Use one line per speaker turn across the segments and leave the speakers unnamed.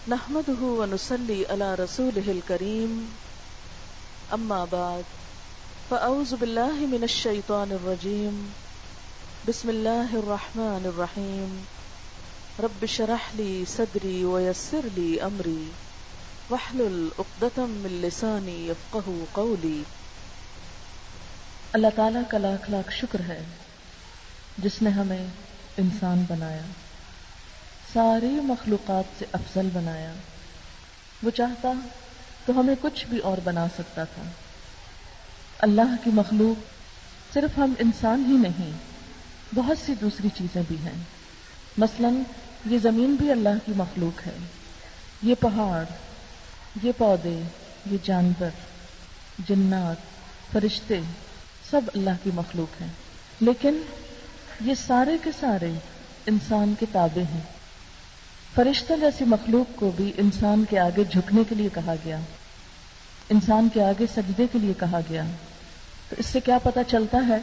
نحمده ونصلي على رسوله الكريم اما بعد فاعوذ بالله من الشيطان الرجيم بسم الله الرحمن الرحيم رب اشرح لي صدري ويسر لي امري واحلل عقدة من لساني يفقهوا قولي۔
اللہ تعالیٰ کا لاکھ لاکھ شکر ہے جس نے ہمیں انسان بنایا، ساری مخلوقات سے افضل بنایا۔ وہ چاہتا تو ہمیں کچھ بھی اور بنا سکتا تھا۔ اللہ کی مخلوق صرف ہم انسان ہی نہیں، بہت سی دوسری چیزیں بھی ہیں۔ مثلاً یہ زمین بھی اللہ کی مخلوق ہے، یہ پہاڑ، یہ پودے، یہ جانور، جنات، فرشتے سب اللہ کی مخلوق ہیں، لیکن یہ سارے کے سارے انسان کے تابع ہیں۔ فرشتوں جیسی مخلوق کو بھی انسان کے آگے جھکنے کے لیے کہا گیا، انسان کے آگے سجدے کے لیے کہا گیا۔ تو اس سے کیا پتہ چلتا ہے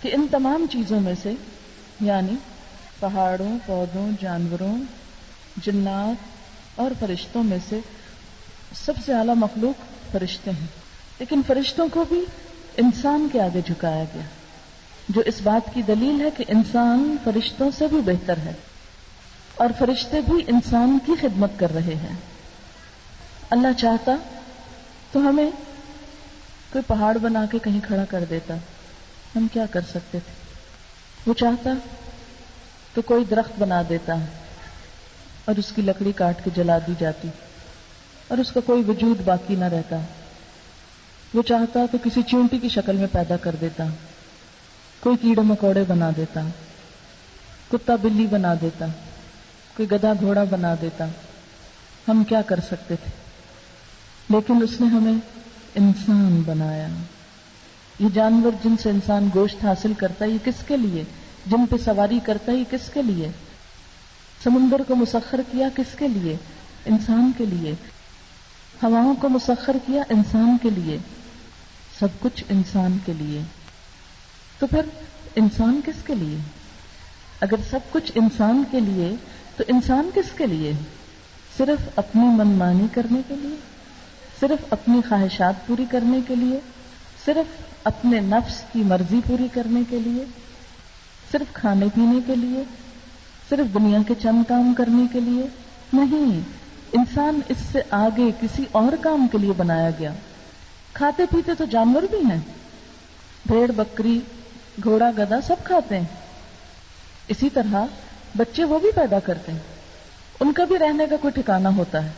کہ ان تمام چیزوں میں سے، یعنی پہاڑوں، پودوں، جانوروں، جنات اور فرشتوں میں سے سب سے اعلیٰ مخلوق فرشتے ہیں، لیکن فرشتوں کو بھی انسان کے آگے جھکایا گیا، جو اس بات کی دلیل ہے کہ انسان فرشتوں سے بھی بہتر ہے، اور فرشتے بھی انسان کی خدمت کر رہے ہیں۔ اللہ چاہتا تو ہمیں کوئی پہاڑ بنا کے کہیں کھڑا کر دیتا، ہم کیا کر سکتے تھے؟ وہ چاہتا تو کوئی درخت بنا دیتا اور اس کی لکڑی کاٹ کے جلا دی جاتی اور اس کا کوئی وجود باقی نہ رہتا۔ وہ چاہتا تو کسی چیونٹی کی شکل میں پیدا کر دیتا، کوئی کیڑے مکوڑے بنا دیتا، کتا بلی بنا دیتا، کوئی گدھا گھوڑا بنا دیتا، ہم کیا کر سکتے تھے؟ لیکن اس نے ہمیں انسان بنایا۔ یہ جانور جن سے انسان گوشت حاصل کرتا ہے، یہ کس کے لیے؟ جن پہ سواری کرتا ہے، یہ کس کے لیے؟ سمندر کو مسخر کیا کس کے لیے؟ انسان کے لیے۔ ہواؤں کو مسخر کیا انسان کے لیے، سب کچھ انسان کے لیے۔ تو پھر انسان کس کے لیے؟ اگر سب کچھ انسان کے لیے تو انسان کس کے لیے؟ صرف اپنی منمانی کرنے کے لیے، صرف اپنی خواہشات پوری کرنے کے لیے، صرف اپنے نفس کی مرضی پوری کرنے کے لیے، صرف کھانے پینے کے لیے، صرف دنیا کے چند کام کرنے کے لیے؟ نہیں، انسان اس سے آگے کسی اور کام کے لیے بنایا گیا۔ کھاتے پیتے تو جانور بھی ہیں، بھیڑ بکری گھوڑا گدھا سب کھاتے ہیں۔ اسی طرح بچے وہ بھی پیدا کرتے ہیں، ان کا بھی رہنے کا کوئی ٹھکانہ ہوتا ہے۔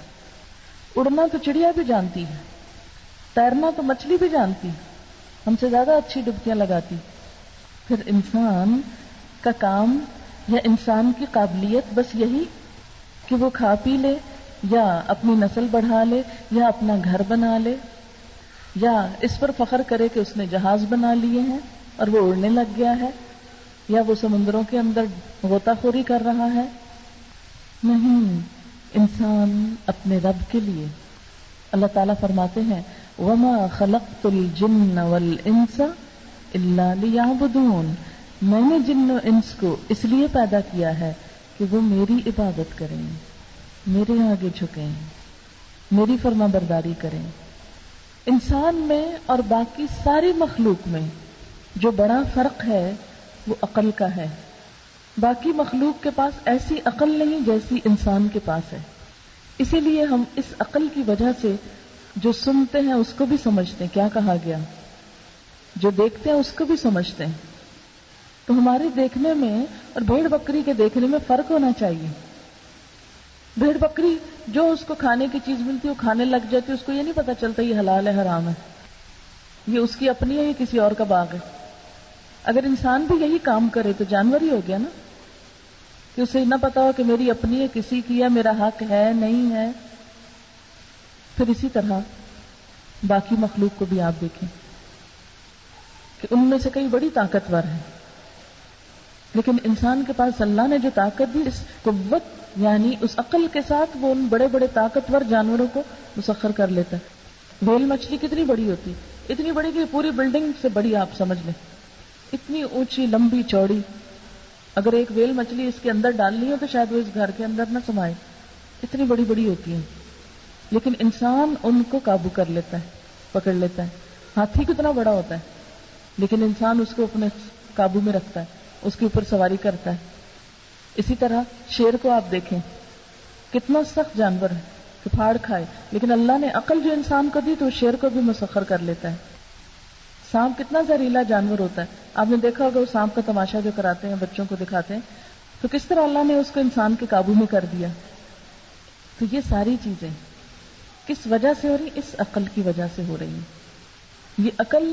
اڑنا تو چڑیا بھی جانتی ہے، تیرنا تو مچھلی بھی جانتی، ہم سے زیادہ اچھی ڈبکیاں لگاتی۔ پھر انسان کا کام یا انسان کی قابلیت بس یہی کہ وہ کھا پی لے، یا اپنی نسل بڑھا لے، یا اپنا گھر بنا لے، یا اس پر فخر کرے کہ اس نے جہاز بنا لیے ہیں اور وہ اڑنے لگ گیا ہے، یا وہ سمندروں کے اندر غوطہ خوری کر رہا ہے۔ نہیں، انسان اپنے رب کے لیے۔ اللہ تعالیٰ فرماتے ہیں وَمَا خَلَقْتُ الْجِنَّ وَالْإِنسَ إِلَّا لِيَعْبُدُونَ، میں نے جن و انس کو اس لیے پیدا کیا ہے کہ وہ میری عبادت کریں، میرے آگے جھکیں، میری فرما برداری کریں۔ انسان میں اور باقی ساری مخلوق میں جو بڑا فرق ہے وہ عقل کا ہے۔ باقی مخلوق کے پاس ایسی عقل نہیں جیسی انسان کے پاس ہے، اسی لیے ہم اس عقل کی وجہ سے جو سنتے ہیں اس کو بھی سمجھتے ہیں کیا کہا گیا، جو دیکھتے ہیں اس کو بھی سمجھتے ہیں۔ تو ہمارے دیکھنے میں اور بھیڑ بکری کے دیکھنے میں فرق ہونا چاہیے۔ بھیڑ بکری جو اس کو کھانے کی چیز ملتی ہے وہ کھانے لگ جاتی ہے، اس کو یہ نہیں پتا چلتا یہ حلال ہے حرام ہے، یہ اس کی اپنی ہے یا کسی اور کا باغ ہے۔ اگر انسان بھی یہی کام کرے تو جانور ہی ہو گیا نا، کہ اسے نہ پتا ہو کہ میری اپنی ہے کسی کی ہے، میرا حق ہے نہیں ہے۔ پھر اسی طرح باقی مخلوق کو بھی آپ دیکھیں کہ ان میں سے کئی بڑی طاقتور ہیں، لیکن انسان کے پاس اللہ نے جو طاقت دی، اس قوت یعنی اس عقل کے ساتھ وہ ان بڑے بڑے طاقتور جانوروں کو مسخر کر لیتا ہے۔ ویل مچھلی کتنی بڑی ہوتی، اتنی بڑی کہ پوری بلڈنگ سے بڑی آپ سمجھ لیں، اتنی اونچی لمبی چوڑی۔ اگر ایک ویل مچھلی اس کے اندر ڈالنی ہو تو شاید وہ اس گھر کے اندر نہ سمائے، اتنی بڑی بڑی ہوتی ہیں، لیکن انسان ان کو قابو کر لیتا ہے، پکڑ لیتا ہے. ہاتھی کتنا بڑا ہوتا ہے لیکن انسان اس کو اپنے قابو میں رکھتا ہے، اس کے اوپر سواری کرتا ہے. اسی طرح شیر کو آپ دیکھیں، کتنا سخت جانور ہے کہ پھاڑ کھائے، لیکن اللہ نے عقل جو انسان کو دی تو شیر کو بھی مسخر کر لیتا ہے. سانپ کتنا زہریلا جانور ہوتا ہے، آپ نے دیکھا ہوگا وہ سانپ کا تماشا جو کراتے ہیں بچوں کو دکھاتے ہیں، تو کس طرح اللہ نے اس کو انسان کے قابو میں کر دیا. تو یہ ساری چیزیں کس وجہ سے ہو رہی؟ اس عقل کی وجہ سے ہو رہی ہیں. یہ عقل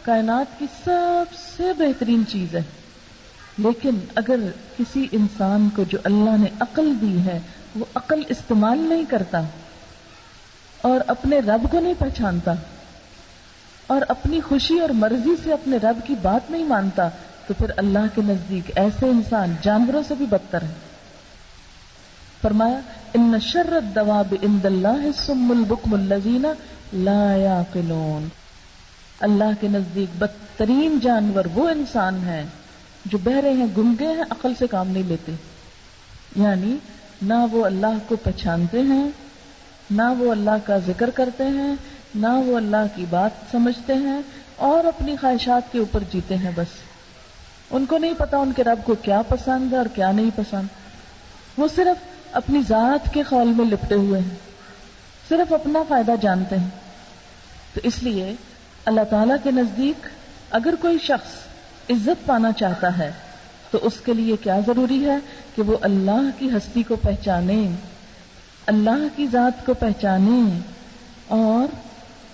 کائنات کی سب سے بہترین چیز ہے، لیکن اگر کسی انسان کو جو اللہ نے عقل دی ہے وہ عقل استعمال نہیں کرتا اور اپنے رب کو نہیں پہچانتا اور اپنی خوشی اور مرضی سے اپنے رب کی بات نہیں مانتا، تو پھر اللہ کے نزدیک ایسے انسان جانوروں سے بھی بدتر ہے. فرمایا ان شر الدواب عند اللہ الصم البکم الذین لا یعقلون. اللہ کے نزدیک بدترین جانور وہ انسان ہیں جو بہرے ہیں، گنگے ہیں، عقل سے کام نہیں لیتے. یعنی نہ وہ اللہ کو پہچانتے ہیں، نہ وہ اللہ کا ذکر کرتے ہیں، نہ وہ اللہ کی بات سمجھتے ہیں، اور اپنی خواہشات کے اوپر جیتے ہیں. بس ان کو نہیں پتا ان کے رب کو کیا پسند ہے اور کیا نہیں پسند. وہ صرف اپنی ذات کے خول میں لپٹے ہوئے ہیں، صرف اپنا فائدہ جانتے ہیں. تو اس لیے اللہ تعالیٰ کے نزدیک اگر کوئی شخص عزت پانا چاہتا ہے تو اس کے لیے کیا ضروری ہے کہ وہ اللہ کی ہستی کو پہچانے، اللہ کی ذات کو پہچانے اور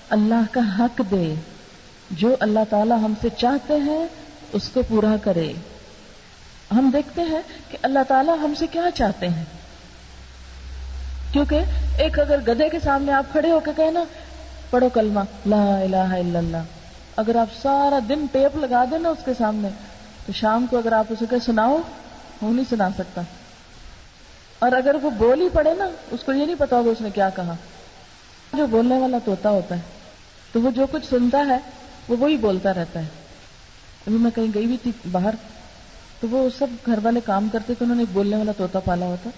اللہ کا حق دے. جو اللہ تعالیٰ ہم سے چاہتے ہیں اس کو پورا کرے. ہم دیکھتے ہیں کہ اللہ تعالیٰ ہم سے کیا چاہتے ہیں، کیونکہ ایک اگر گدھے کے سامنے آپ کھڑے ہو کے کہیں نا پڑھو کلمہ لا الہ الا اللہ، اگر آپ سارا دن ٹیپ لگا دیں نا اس کے سامنے تو شام کو اگر آپ اسے کہ سناؤ وہ نہیں سنا سکتا. اور اگر وہ بول ہی پڑے نا اس کو یہ نہیں پتا ہوگا اس نے کیا کہا. جو بولنے والا طوطا ہوتا ہے تو وہ جو کچھ سنتا ہے وہ وہی بولتا رہتا ہے. ابھی میں کہیں گئی بھی تھی باہر تو وہ سب گھر والے کام کرتے تو انہوں نے ایک بولنے والا طوطا پالا ہوا تھا.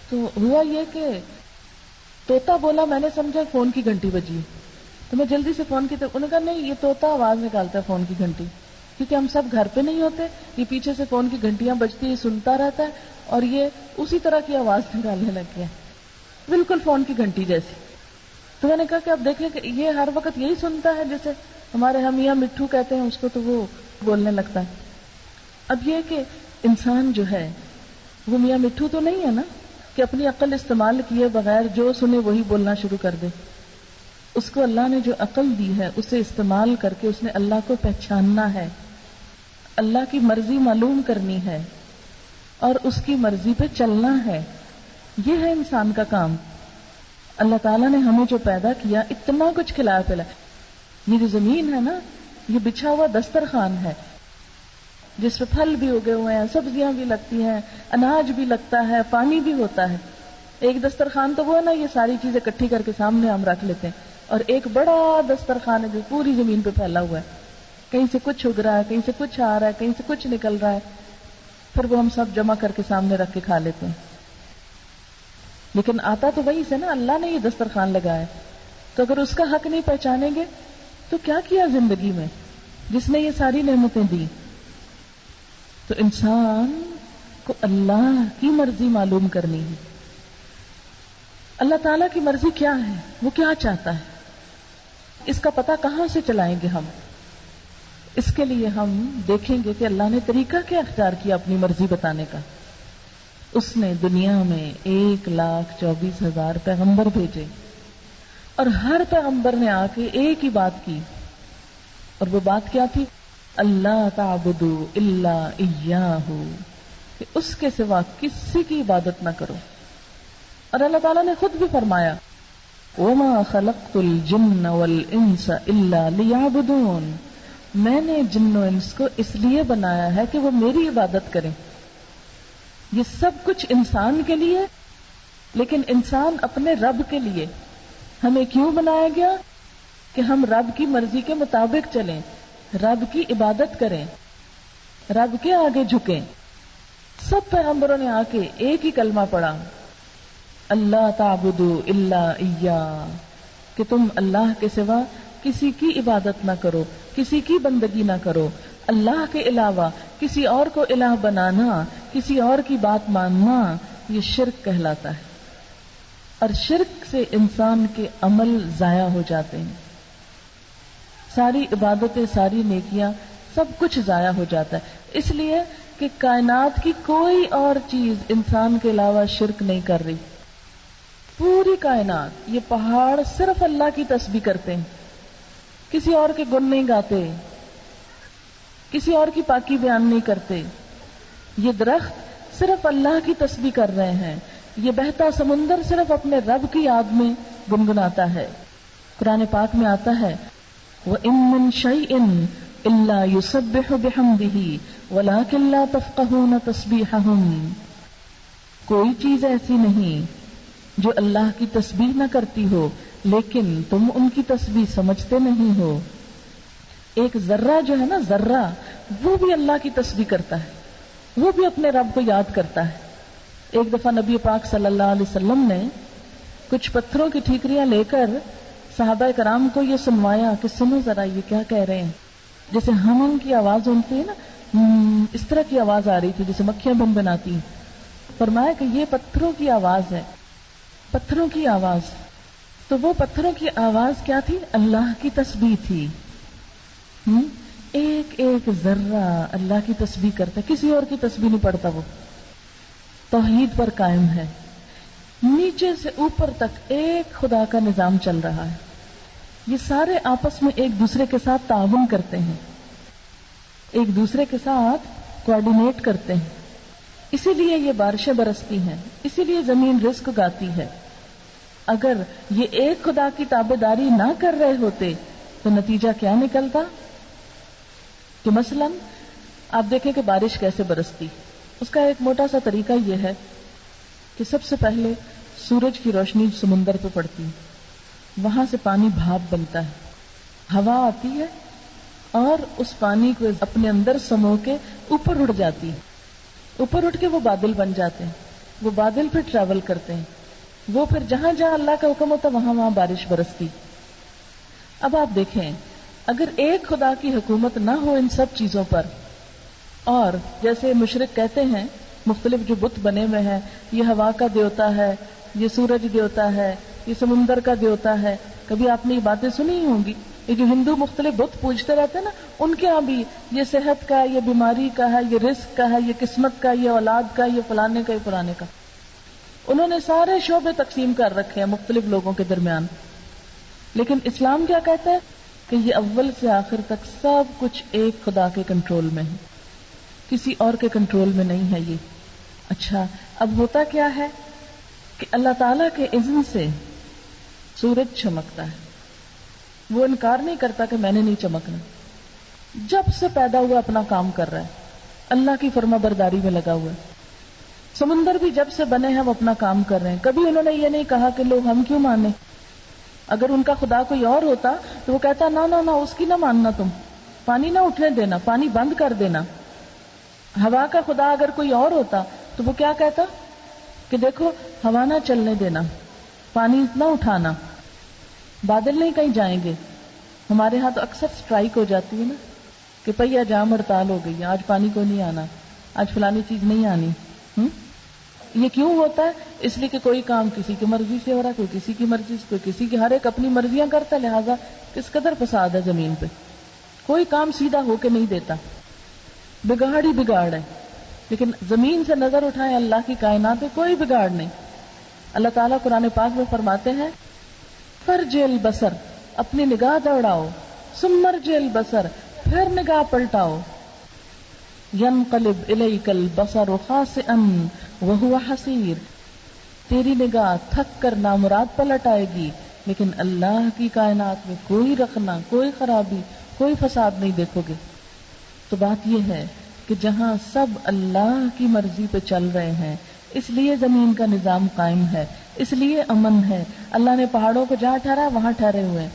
تو ہوا یہ کہ طوطا بولا، میں نے سمجھا فون کی گھنٹی بجی، تو میں جلدی سے فون کی طرف، انہوں نے کہا نہیں یہ طوطا آواز نکالتا ہے فون کی گھنٹی، کیونکہ ہم سب گھر پہ نہیں ہوتے، یہ پیچھے سے فون کی گھنٹیاں بجتی یہ سنتا رہتا ہے اور یہ اسی طرح کی آواز نکالنے لگ گیا بالکل فون کی گھنٹی جیسی. تو میں نے کہا کہ اب دیکھیں کہ یہ ہر وقت یہی سنتا ہے، جیسے ہمارے ہم میاں مٹھو کہتے ہیں اس کو تو وہ بولنے لگتا ہے. اب یہ کہ انسان جو ہے وہ میاں مٹھو تو نہیں ہے نا کہ اپنی عقل استعمال کیے بغیر جو سنے وہی بولنا شروع کر دے. اس کو اللہ نے جو عقل دی ہے اسے استعمال کر کے اس نے اللہ کو پہچاننا ہے، اللہ کی مرضی معلوم کرنی ہے اور اس کی مرضی پہ چلنا ہے. یہ ہے انسان کا کام. اللہ تعالیٰ نے ہمیں جو پیدا کیا اتنا کچھ کھلایا پلایا. یہ جو زمین ہے نا یہ بچھا ہوا دسترخوان ہے جس پہ پھل بھی اگے ہوئے ہیں، سبزیاں بھی لگتی ہیں، اناج بھی لگتا ہے، پانی بھی ہوتا ہے. ایک دسترخوان تو وہ ہے نا یہ ساری چیزیں اکٹھی کر کے سامنے ہم رکھ لیتے ہیں، اور ایک بڑا دسترخوان ہے جو پوری زمین پہ پھیلا ہوا ہے، کہیں سے کچھ اگ رہا ہے، کہیں سے کچھ آ رہا ہے، کہیں سے کچھ نکل رہا ہے، پھر وہ ہم سب جمع کر کے سامنے رکھ کے کھا لیتے ہیں. لیکن آتا تو وہی سے نا، اللہ نے یہ دسترخوان لگایا. تو اگر اس کا حق نہیں پہچانیں گے تو کیا کیا زندگی میں جس نے یہ ساری نعمتیں دی. تو انسان کو اللہ کی مرضی معلوم کرنی ہے. اللہ تعالیٰ کی مرضی کیا ہے، وہ کیا چاہتا ہے، اس کا پتہ کہاں سے چلائیں گے ہم. اس کے لیے ہم دیکھیں گے کہ اللہ نے طریقہ کیا اختیار کیا اپنی مرضی بتانے کا. اس نے دنیا میں 1,24,000 پیغمبر بھیجے اور ہر پیغمبر نے آ کے ایک ہی بات کی، اور وہ بات کیا تھی؟ اللہ تعبدوا الا اياه، کہ اس کے سوا کسی کی عبادت نہ کرو. اور اللہ تعالیٰ نے خود بھی فرمایا وما خلقت الجن والانس الا ليعبدون، میں نے جن و انس کو اس لیے بنایا ہے کہ وہ میری عبادت کریں. یہ سب کچھ انسان کے لیے، لیکن انسان اپنے رب کے لیے. ہمیں کیوں بنایا گیا؟ کہ ہم رب کی مرضی کے مطابق چلیں، رب کی عبادت کریں، رب کے آگے جھکیں. سب پیغمبروں نے آ کے ایک ہی کلمہ پڑھا، اللہ تعبدوا الا ایاہ، کہ تم اللہ کے سوا کسی کی عبادت نہ کرو، کسی کی بندگی نہ کرو. اللہ کے علاوہ کسی اور کو الہ بنانا، کسی اور کی بات ماننا، یہ شرک کہلاتا ہے. اور شرک سے انسان کے عمل ضائع ہو جاتے ہیں، ساری عبادتیں، ساری نیکیاں، سب کچھ ضائع ہو جاتا ہے. اس لیے کہ کائنات کی کوئی اور چیز انسان کے علاوہ شرک نہیں کر رہی. پوری کائنات، یہ پہاڑ صرف اللہ کی تسبیح کرتے ہیں، کسی اور کے گن نہیں گاتے، کسی اور کی پاکی بیان نہیں کرتے. یہ درخت صرف اللہ کی تسبیح کر رہے ہیں. یہ بہتا سمندر صرف اپنے رب کی یاد میں گنگناتا ہے. قرآن پاک میں آتا ہے وَإِن مِّن شَيْءٍ إِلَّا يُسَبِّحُ بِحَمْدِهِ وَلَٰكِن لَّا تَفْقَهُونَ تَسْبِيحَهُمْ، کوئی چیز ایسی نہیں جو اللہ کی تسبیح نہ کرتی ہو، لیکن تم ان کی تسبیح سمجھتے نہیں ہو. ایک ذرہ جو ہے نا، ذرہ، وہ بھی اللہ کی تسبیح کرتا ہے، وہ بھی اپنے رب کو یاد کرتا ہے. ایک دفعہ نبی پاک صلی اللہ علیہ وسلم نے کچھ پتھروں کی ٹھیکریاں لے کر صحابہ کرام کو یہ سنوایا کہ سنو ذرا یہ کیا کہہ رہے ہیں. جیسے ہم ان کی آواز سنتے ہیں نا، اس طرح کی آواز آ رہی تھی جیسے مکھیاں بن بناتی ہیں. فرمایا کہ یہ پتھروں کی آواز ہے، پتھروں کی آواز. تو وہ پتھروں کی آواز کیا تھی؟ اللہ کی تسبیح تھی. ایک ایک ذرہ اللہ کی تسبیح کرتا ہے، کسی اور کی تسبیح نہیں پڑھتا. وہ توحید پر قائم ہے. نیچے سے اوپر تک ایک خدا کا نظام چل رہا ہے. یہ سارے آپس میں ایک دوسرے کے ساتھ تعاون کرتے ہیں، ایک دوسرے کے ساتھ کوآرڈینیٹ کرتے ہیں. اسی لیے یہ بارشیں برستی ہیں، اسی لیے زمین رزق اگاتی ہے. اگر یہ ایک خدا کی تابعداری نہ کر رہے ہوتے تو نتیجہ کیا نکلتا؟ کہ مثلا آپ دیکھیں کہ بارش کیسے برستی. اس کا ایک موٹا سا طریقہ یہ ہے کہ سب سے پہلے سورج کی روشنی سمندر پہ پڑتی، وہاں سے پانی بھاپ بنتا ہے، ہوا آتی ہے اور اس پانی کو اپنے اندر سمو کے اوپر اڑ جاتی ہے. اوپر اٹھ کے وہ بادل بن جاتے ہیں. وہ بادل پھر ٹریول کرتے ہیں، وہ پھر جہاں جہاں اللہ کا حکم ہوتا وہاں وہاں بارش برستی. اب آپ دیکھیں، اگر ایک خدا کی حکومت نہ ہو ان سب چیزوں پر، اور جیسے مشرک کہتے ہیں مختلف جو بت بنے ہوئے ہیں، یہ ہوا کا دیوتا ہے، یہ سورج دیوتا ہے، یہ سمندر کا دیوتا ہے. کبھی آپ نے یہ باتیں سنی ہی ہوں گی. یہ جو ہندو مختلف بت پوجتے رہتے ہیں نا، ان کے یہاں بھی یہ صحت کا، یہ بیماری کا ہے، یہ رزق کا ہے، یہ قسمت کا، یہ اولاد کا، یہ فلانے کا، یہ فلانے کا. انہوں نے سارے شعبے تقسیم کر رکھے ہیں مختلف لوگوں کے درمیان. لیکن اسلام کیا کہتا ہے کہ یہ اول سے آخر تک سب کچھ ایک خدا کے کنٹرول میں ہے، کسی اور کے کنٹرول میں نہیں ہے یہ. اچھا، اب ہوتا کیا ہے کہ اللہ تعالیٰ کے اذن سے سورج چمکتا ہے. وہ انکار نہیں کرتا کہ میں نے نہیں چمکنا. جب سے پیدا ہوا اپنا کام کر رہا ہے، اللہ کی فرما برداری میں لگا ہوا ہے. سمندر بھی جب سے بنے ہیں وہ اپنا کام کر رہے ہیں. کبھی انہوں نے یہ نہیں کہا کہ لوگ ہم کیوں مانے. اگر ان کا خدا کوئی اور ہوتا تو وہ کہتا نہ نہ نہ، اس کی نہ ماننا، تم پانی نہ اٹھنے دینا، پانی بند کر دینا. ہوا کا خدا اگر کوئی اور ہوتا تو وہ کیا کہتا کہ دیکھو ہوا نہ چلنے دینا، پانی نہ اٹھانا، بادل نہیں کہیں جائیں گے. ہمارے ہاں تو اکثر سٹرائک ہو جاتی ہے نا کہ پہیا جام ہڑتال ہو گئی، آج پانی کو نہیں آنا، آج فلانی چیز نہیں آنی. یہ کیوں ہوتا ہے؟ اس لیے کہ کوئی کام کسی کی مرضی سے ہو رہا ہے، کوئی کسی کی مرضی سے، کوئی کسی کی، ہر ایک اپنی مرضیاں کرتا ہے. لہٰذا کس قدر فساد ہے زمین پہ. کوئی کام سیدھا ہو کے نہیں دیتا، بگاڑ ہی بگاڑ ہے. لیکن زمین سے نظر اٹھائیں اللہ کی کائنات میں کوئی بگاڑ نہیں. اللہ تعالیٰ قرآن پاک میں فرماتے ہیں فرجع البصر، اپنی نگاہ دوڑاؤ، ثم ارجع البصر، پھر نگاہ پلٹاؤ. ینقلب الیک البصر خاسئا وہو حسیر، تیری نگاہ تھک کر نامراد پلٹ آئے گی، لیکن اللہ کی کائنات میں کوئی رخنا، کوئی خرابی، کوئی فساد نہیں دیکھو گے. تو بات یہ ہے کہ جہاں سب اللہ کی مرضی پہ چل رہے ہیں، اس لیے زمین کا نظام قائم ہے، اس لیے امن ہے. اللہ نے پہاڑوں کو جہاں ٹھہرا وہاں ٹھہرے ہوئے ہیں،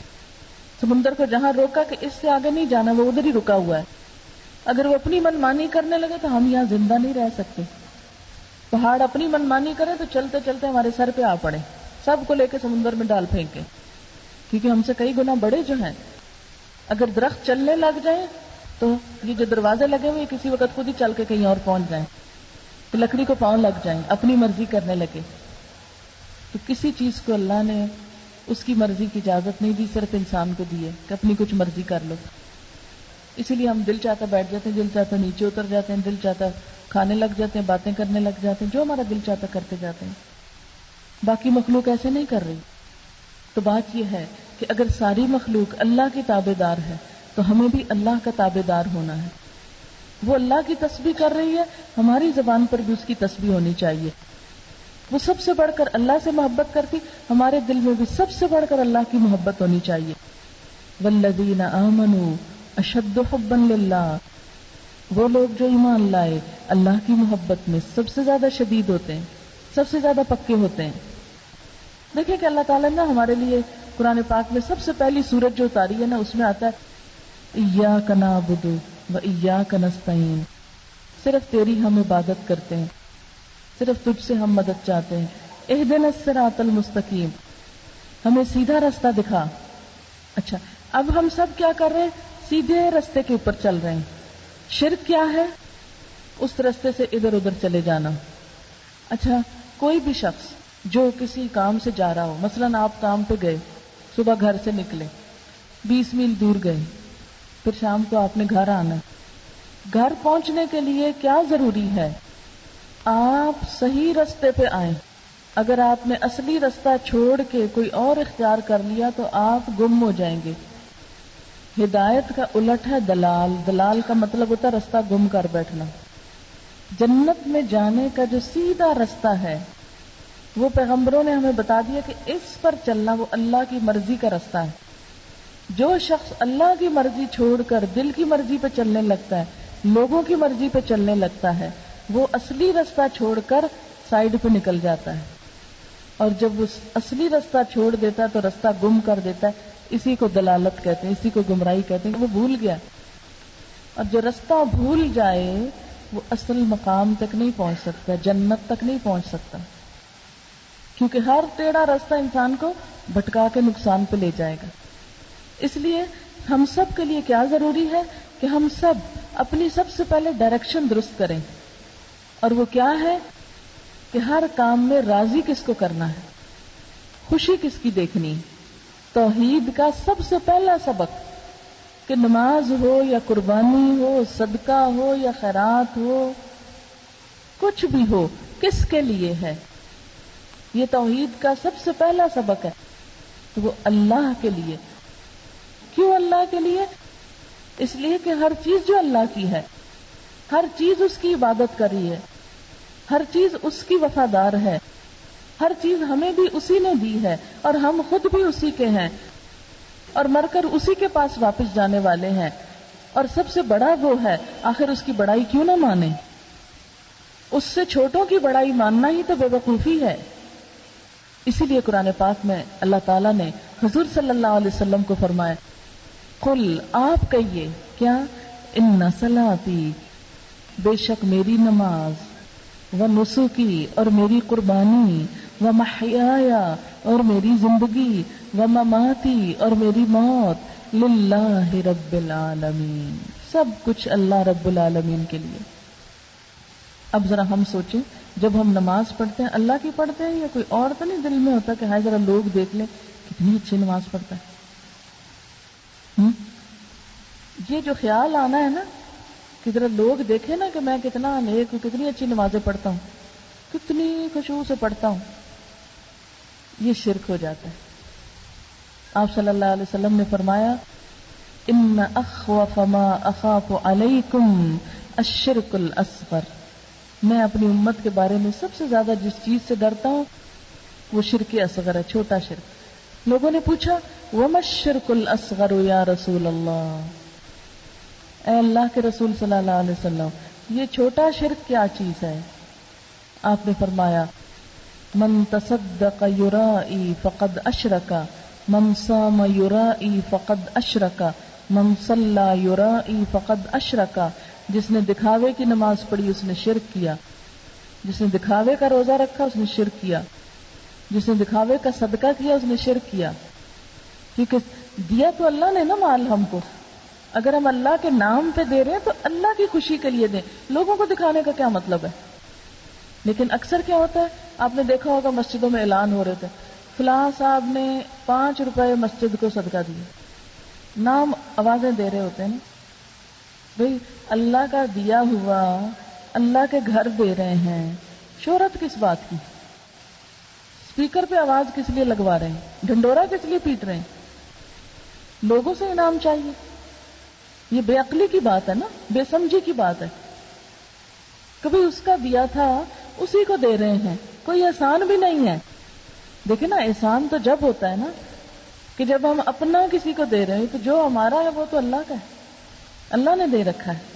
سمندر کو جہاں روکا کہ اس سے آگے نہیں جانا، وہ ادھر ہی رکا ہوا ہے. اگر وہ اپنی من مانی کرنے لگے تو ہم یہاں زندہ نہیں رہ سکتے. پہاڑ اپنی منمانی کرے تو چلتے چلتے ہمارے سر پہ آ پڑے، سب کو لے کے سمندر میں ڈال پھینکے، کیونکہ ہم سے کئی گنا بڑے جو ہیں۔ اگر درخت چلنے لگ جائیں تو یہ جو دروازے لگے ہوئے کسی وقت خود ہی چل کے کہیں اور پہنچ جائیں، تو لکڑی کو پاؤں لگ جائیں، اپنی مرضی کرنے لگے۔ تو کسی چیز کو اللہ نے اس کی مرضی کی اجازت نہیں دی، صرف انسان کو دی ہے کہ اپنی کچھ مرضی کر لو۔ اسی لیے ہم دل چاہتا بیٹھ جاتے ہیں، دل چاہتا نیچے اتر جاتے ہیں، دل چاہتا کھانے لگ جاتے ہیں، باتیں کرنے لگ جاتے ہیں، جو ہمارا دل چاہتا کرتے جاتے ہیں۔ باقی مخلوق ایسے نہیں کر رہی۔ تو بات یہ ہے کہ اگر ساری مخلوق اللہ کی تابع دار ہے تو ہمیں بھی اللہ کا تابع دار ہونا ہے۔ وہ اللہ کی تسبیح کر رہی ہے، ہماری زبان پر بھی اس کی تسبیح ہونی چاہیے۔ وہ سب سے بڑھ کر اللہ سے محبت کرتی، ہمارے دل میں بھی سب سے بڑھ کر اللہ کی محبت ہونی چاہیے۔ والذین آمنوا اشد حبا للہ، وہ لوگ جو ایمان لائے اللہ کی محبت میں سب سے زیادہ شدید ہوتے ہیں، سب سے زیادہ پکے ہوتے ہیں۔ دیکھیں کہ اللہ تعالیٰ نے ہمارے لیے قرآن پاک میں سب سے پہلی سورت جو اتاری ہے نا، اس میں آتا ہے ایاک نعبد و ایاک نستعین، صرف تیری ہم عبادت کرتے ہیں، صرف تجھ سے ہم مدد چاہتے ہیں۔ اہدنا الصراط المستقیم، ہمیں سیدھا رستہ دکھا۔ اچھا، اب ہم سب کیا کر رہے ہیں؟ سیدھے رستے کے اوپر چل رہے ہیں۔ شرک کیا ہے؟ اس رستے سے ادھر ادھر چلے جانا۔ اچھا، کوئی بھی شخص جو کسی کام سے جا رہا ہو، مثلاً آپ کام پہ گئے، صبح گھر سے نکلے، 20 میل دور گئے، پھر شام کو آپ نے گھر آنا ہے۔ گھر پہنچنے کے لیے کیا ضروری ہے؟ آپ صحیح رستے پہ آئیں۔ اگر آپ نے اصلی رستہ چھوڑ کے کوئی اور اختیار کر لیا تو آپ گم ہو جائیں گے۔ ہدایت کا الٹ ہے دلال۔ دلال کا مطلب ہوتا ہے رستہ گم کر بیٹھنا۔ جنت میں جانے کا جو سیدھا رستہ ہے وہ پیغمبروں نے ہمیں بتا دیا کہ اس پر چلنا وہ اللہ کی مرضی کا رستہ ہے۔ جو شخص اللہ کی مرضی چھوڑ کر دل کی مرضی پہ چلنے لگتا ہے، لوگوں کی مرضی پہ چلنے لگتا ہے، وہ اصلی رستہ چھوڑ کر سائیڈ پہ نکل جاتا ہے، اور جب وہ اصلی رستہ چھوڑ دیتا ہے تو رستہ گم کر دیتا ہے۔ اسی کو دلالت کہتے ہیں، اسی کو گمراہی کہتے ہیں کہ وہ بھول گیا۔ اور جو رستہ بھول جائے وہ اصل مقام تک نہیں پہنچ سکتا، جنت تک نہیں پہنچ سکتا، کیونکہ ہر ٹیڑھا رستہ انسان کو بھٹکا کے نقصان پہ لے جائے گا۔ اس لیے ہم سب کے لیے کیا ضروری ہے کہ ہم سب اپنی سب سے پہلے ڈائریکشن درست کریں، اور وہ کیا ہے کہ ہر کام میں راضی کس کو کرنا ہے، خوشی کس کی دیکھنی۔ توحید کا سب سے پہلا سبق کہ نماز ہو یا قربانی ہو، صدقہ ہو یا خیرات ہو، کچھ بھی ہو، کس کے لیے ہے؟ یہ توحید کا سب سے پہلا سبق ہے کہ وہ اللہ کے لیے۔ کیوں اللہ کے لیے؟ اس لیے کہ ہر چیز جو اللہ کی ہے، ہر چیز اس کی عبادت کر رہی ہے، ہر چیز اس کی وفادار ہے، ہر چیز ہمیں بھی اسی نے دی ہے، اور ہم خود بھی اسی کے ہیں، اور مر کر اسی کے پاس واپس جانے والے ہیں، اور سب سے بڑا وہ ہے۔ آخر اس کی بڑائی کیوں نہ مانے؟ اس سے چھوٹوں کی بڑائی ماننا ہی تو بے وقوفی ہے۔ اسی لیے قرآن پاک میں اللہ تعالیٰ نے حضور صلی اللہ علیہ وسلم کو فرمایا، قل، آپ کہیے کیا، ان صلاتی، بے شک میری نماز، و نسکی، اور میری قربانی، و محیایا، اور میری زندگی، و مماتی، اور میری موت، للہ رب العالمین، سب کچھ اللہ رب العالمین کے لیے۔ اب ذرا ہم سوچیں، جب ہم نماز پڑھتے ہیں اللہ کی پڑھتے ہیں یا کوئی اور تو نہیں دل میں ہوتا کہ ہاں ذرا لوگ دیکھ لیں کتنی اچھی نماز پڑھتا ہے؟ یہ جو خیال آنا ہے نا کہ ذرا لوگ دیکھیں نا کہ میں کتنا نیک ہوں، کتنی اچھی نمازیں پڑھتا ہوں، کتنی خشوع سے پڑھتا ہوں، یہ شرک ہو جاتا ہے۔ آپ صلی اللہ علیہ وسلم نے فرمایا، ان اخوف ما اخاف علیکم الشرک الاصغر، میں اپنی امت کے بارے میں سب سے زیادہ جس چیز سے ڈرتا ہوں وہ شرک اصغر ہے، چھوٹا شرک۔ لوگوں نے پوچھا، وما الشرک الاصغر یا رسول اللہ، اے اللہ کے رسول صلی اللہ علیہ وسلم، یہ چھوٹا شرک کیا چیز ہے؟ آپ نے فرمایا، من تصدق یرائی فقد اشرک، من صام یرائی فقد اشرک، من صلی یرائی فقد اشرک، جس نے دکھاوے کی نماز پڑھی اس نے شرک کیا۔ جس نے دکھاوے کا روزہ رکھا اس نے شرک کیا، جس نے دکھاوے کا صدقہ کیا اس نے شرک کیا. کیونکہ دیا تو اللہ نے نا مال ہم کو، اگر ہم اللہ کے نام پہ دے رہے ہیں تو اللہ کی خوشی کے لیے دیں، لوگوں کو دکھانے کا کیا مطلب ہے. لیکن اکثر کیا ہوتا ہے، آپ نے دیکھا ہوگا مسجدوں میں اعلان ہو رہے تھے فلاں صاحب نے 5 روپے مسجد کو صدقہ دیے، نام آوازیں دے رہے ہوتے ہیں نا. بھئی اللہ کا دیا ہوا اللہ کے گھر دے رہے ہیں، شہرت کس بات کی؟ اسپیکر پہ آواز کس لیے لگوا رہے ہیں؟ ڈھنڈورا کس لیے پیٹ رہے ہیں؟ لوگوں سے انعام چاہیے. یہ بے عقلی کی بات ہے نا، بے سمجھی کی بات ہے. کبھی اس کا دیا تھا اسی کو دے رہے ہیں، کوئی احسان بھی نہیں ہے. دیکھیں نا، احسان تو جب ہوتا ہے نا کہ جب ہم اپنا کسی کو دے رہے ہیں، تو جو ہمارا ہے وہ تو اللہ کا ہے، اللہ نے دے رکھا ہے.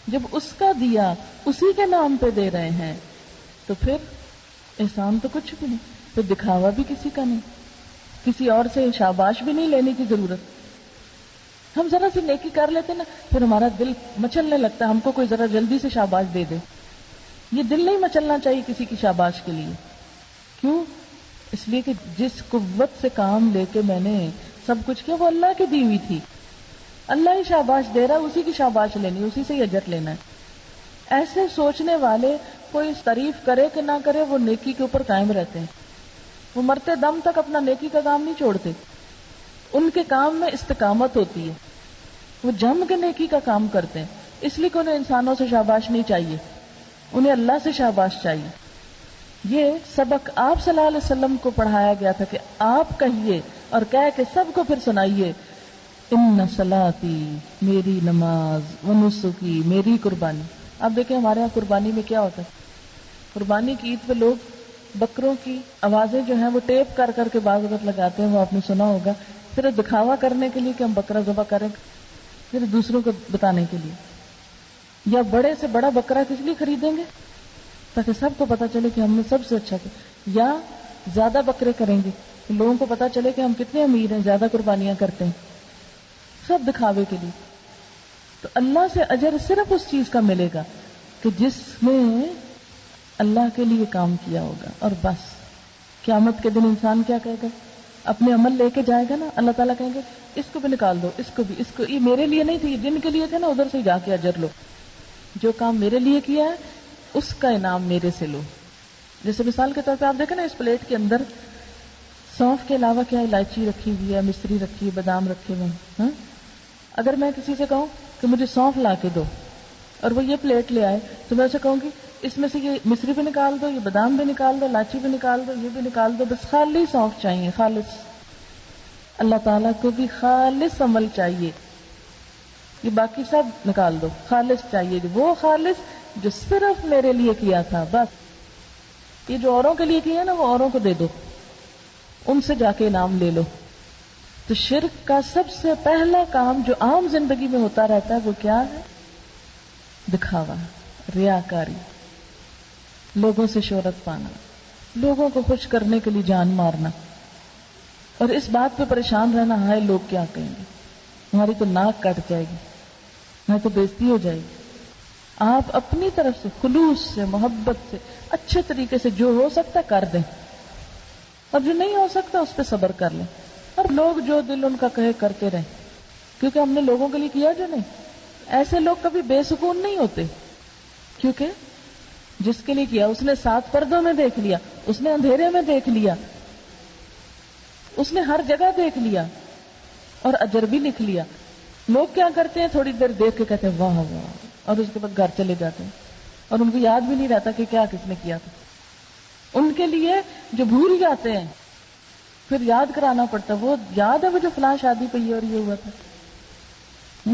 جب اس کا دیا اسی کے نام پہ دے رہے ہیں تو پھر احسان تو کچھ بھی نہیں، پھر دکھاوا بھی کسی کا نہیں، کسی اور سے شاباش بھی نہیں لینے کی ضرورت. ہم ذرا سی نیکی کر لیتے نا، پھر ہمارا دل مچلنے لگتا ہے، ہم کو کوئی ذرا جلدی سے شاباش دے دے. یہ دل نہیں مچلنا چاہیے کسی کی شاباش کے لیے. کیوں؟ اس لیے کہ جس قوت سے کام لے کے میں نے سب کچھ کیا وہ اللہ کی دی ہوئی تھی. اللہ ہی شاباش دے رہا، اسی کی شاباش لینی، اسی سے ہی اجر لینا ہے. ایسے سوچنے والے کوئی تعریف کرے کہ نہ کرے وہ نیکی کے اوپر قائم رہتے ہیں. وہ مرتے دم تک اپنا نیکی کا کام نہیں چھوڑتے. ان کے کام میں استقامت ہوتی ہے، وہ جم کے نیکی کا کام کرتے ہیں. اس لیے کہ انہیں انسانوں سے شاباش نہیں چاہیے، انہیں اللہ سے شاباش چاہیے. یہ سبق آپ صلی اللہ علیہ وسلم کو پڑھایا گیا تھا کہ آپ کہیے اور کہہ کے سب کو پھر سنائیے، ان صلاتی، میری نماز، و نسکی، میری قربانی. آپ دیکھیں ہمارے یہاں قربانی میں کیا ہوتا ہے، قربانی کی عید پہ لوگ بکروں کی آوازیں جو ہیں وہ ٹیپ کر کر کے بعض وقت لگاتے ہیں، وہ آپ نے سنا ہوگا، صرف دکھاوا کرنے کے لیے کہ ہم بکرا ذبح کریں، پھر دوسروں کو بتانے کے لیے. یا بڑے سے بڑا بکرا کس لیے خریدیں گے؟ تاکہ سب کو پتا چلے کہ ہم نے سب سے اچھا کیا. یا زیادہ بکرے کریں گے کہ لوگوں کو پتا چلے کہ ہم کتنے امیر ہیں، زیادہ قربانیاں کرتے ہیں، سب دکھاوے کے لیے. تو اللہ سے اجر صرف اس چیز کا ملے گا کہ جس نے اللہ کے لیے کام کیا ہوگا. اور بس قیامت کے دن انسان کیا کہے گا؟ اپنے عمل لے کے جائے گا نا، اللہ تعالیٰ کہیں گے اس کو بھی نکال دو، اس کو بھی، اس کو، یہ میرے لیے نہیں تھے، یہ جن کے لیے تھے نا ادھر سے جا کے اجر لو، جو کام میرے لیے کیا ہے اس کا انعام میرے سے لو. جیسے مثال کے طور پہ آپ دیکھیں نا اس پلیٹ کے اندر سونف کے علاوہ کیا الائچی رکھی ہوئی ہے، مصری رکھی ہے، بادام رکھے ہوئے ہیں. اگر میں کسی سے کہوں کہ مجھے سونف لا کے دو اور وہ یہ پلیٹ لے آئے تو میں اسے کہوں گی اس میں سے یہ مصری بھی نکال دو، یہ بادام بھی نکال دو، الائچی بھی نکال دو، یہ بھی نکال دو، بس خالی سونف چاہیے، خالص. اللہ تعالیٰ کو بھی خالص عمل چاہیے، یہ باقی سب نکال دو، خالص چاہیے، وہ خالص جو صرف میرے لیے کیا تھا. بس یہ جو اوروں کے لیے کیا ہے نا وہ اوروں کو دے دو، ان سے جا کے انعام لے لو. تو شرک کا سب سے پہلا کام جو عام زندگی میں ہوتا رہتا ہے وہ کیا ہے؟ دکھاوا، ریاکاری، لوگوں سے شہرت پانا، لوگوں کو خوش کرنے کے لیے جان مارنا، اور اس بات پہ پریشان رہنا ہائے لوگ کیا کہیں گے، ہماری تو ناک کٹ جائے گی، ہماری تو بےزتی ہو جائے گی. آپ اپنی طرف سے خلوص سے، محبت سے، اچھے طریقے سے جو ہو سکتا کر دیں، اور جو نہیں ہو سکتا اس پہ صبر کر لیں. اور لوگ جو دل ان کا کہے کرتے رہیں، کیونکہ ہم نے لوگوں کے لیے کیا جو نہیں. ایسے لوگ کبھی بے سکون نہیں ہوتے، کیونکہ جس کے لیے کیا اس نے 7 پردوں میں دیکھ لیا، اس نے اندھیرے میں دیکھ لیا، اس نے ہر جگہ دیکھ لیا اور اجر بھی لکھ لیا. لوگ کیا کرتے ہیں؟ تھوڑی دیر دیکھ کے کہتے ہیں واہ واہ، اور اس کے بعد گھر چلے جاتے ہیں اور ان کو یاد بھی نہیں رہتا کہ کیا کس نے کیا تھا. ان کے لیے جو بھول جاتے ہیں پھر یاد کرانا پڑتا، وہ یاد ہے وہ جو فلاں شادی پہ یہ اور یہ ہوا تھا،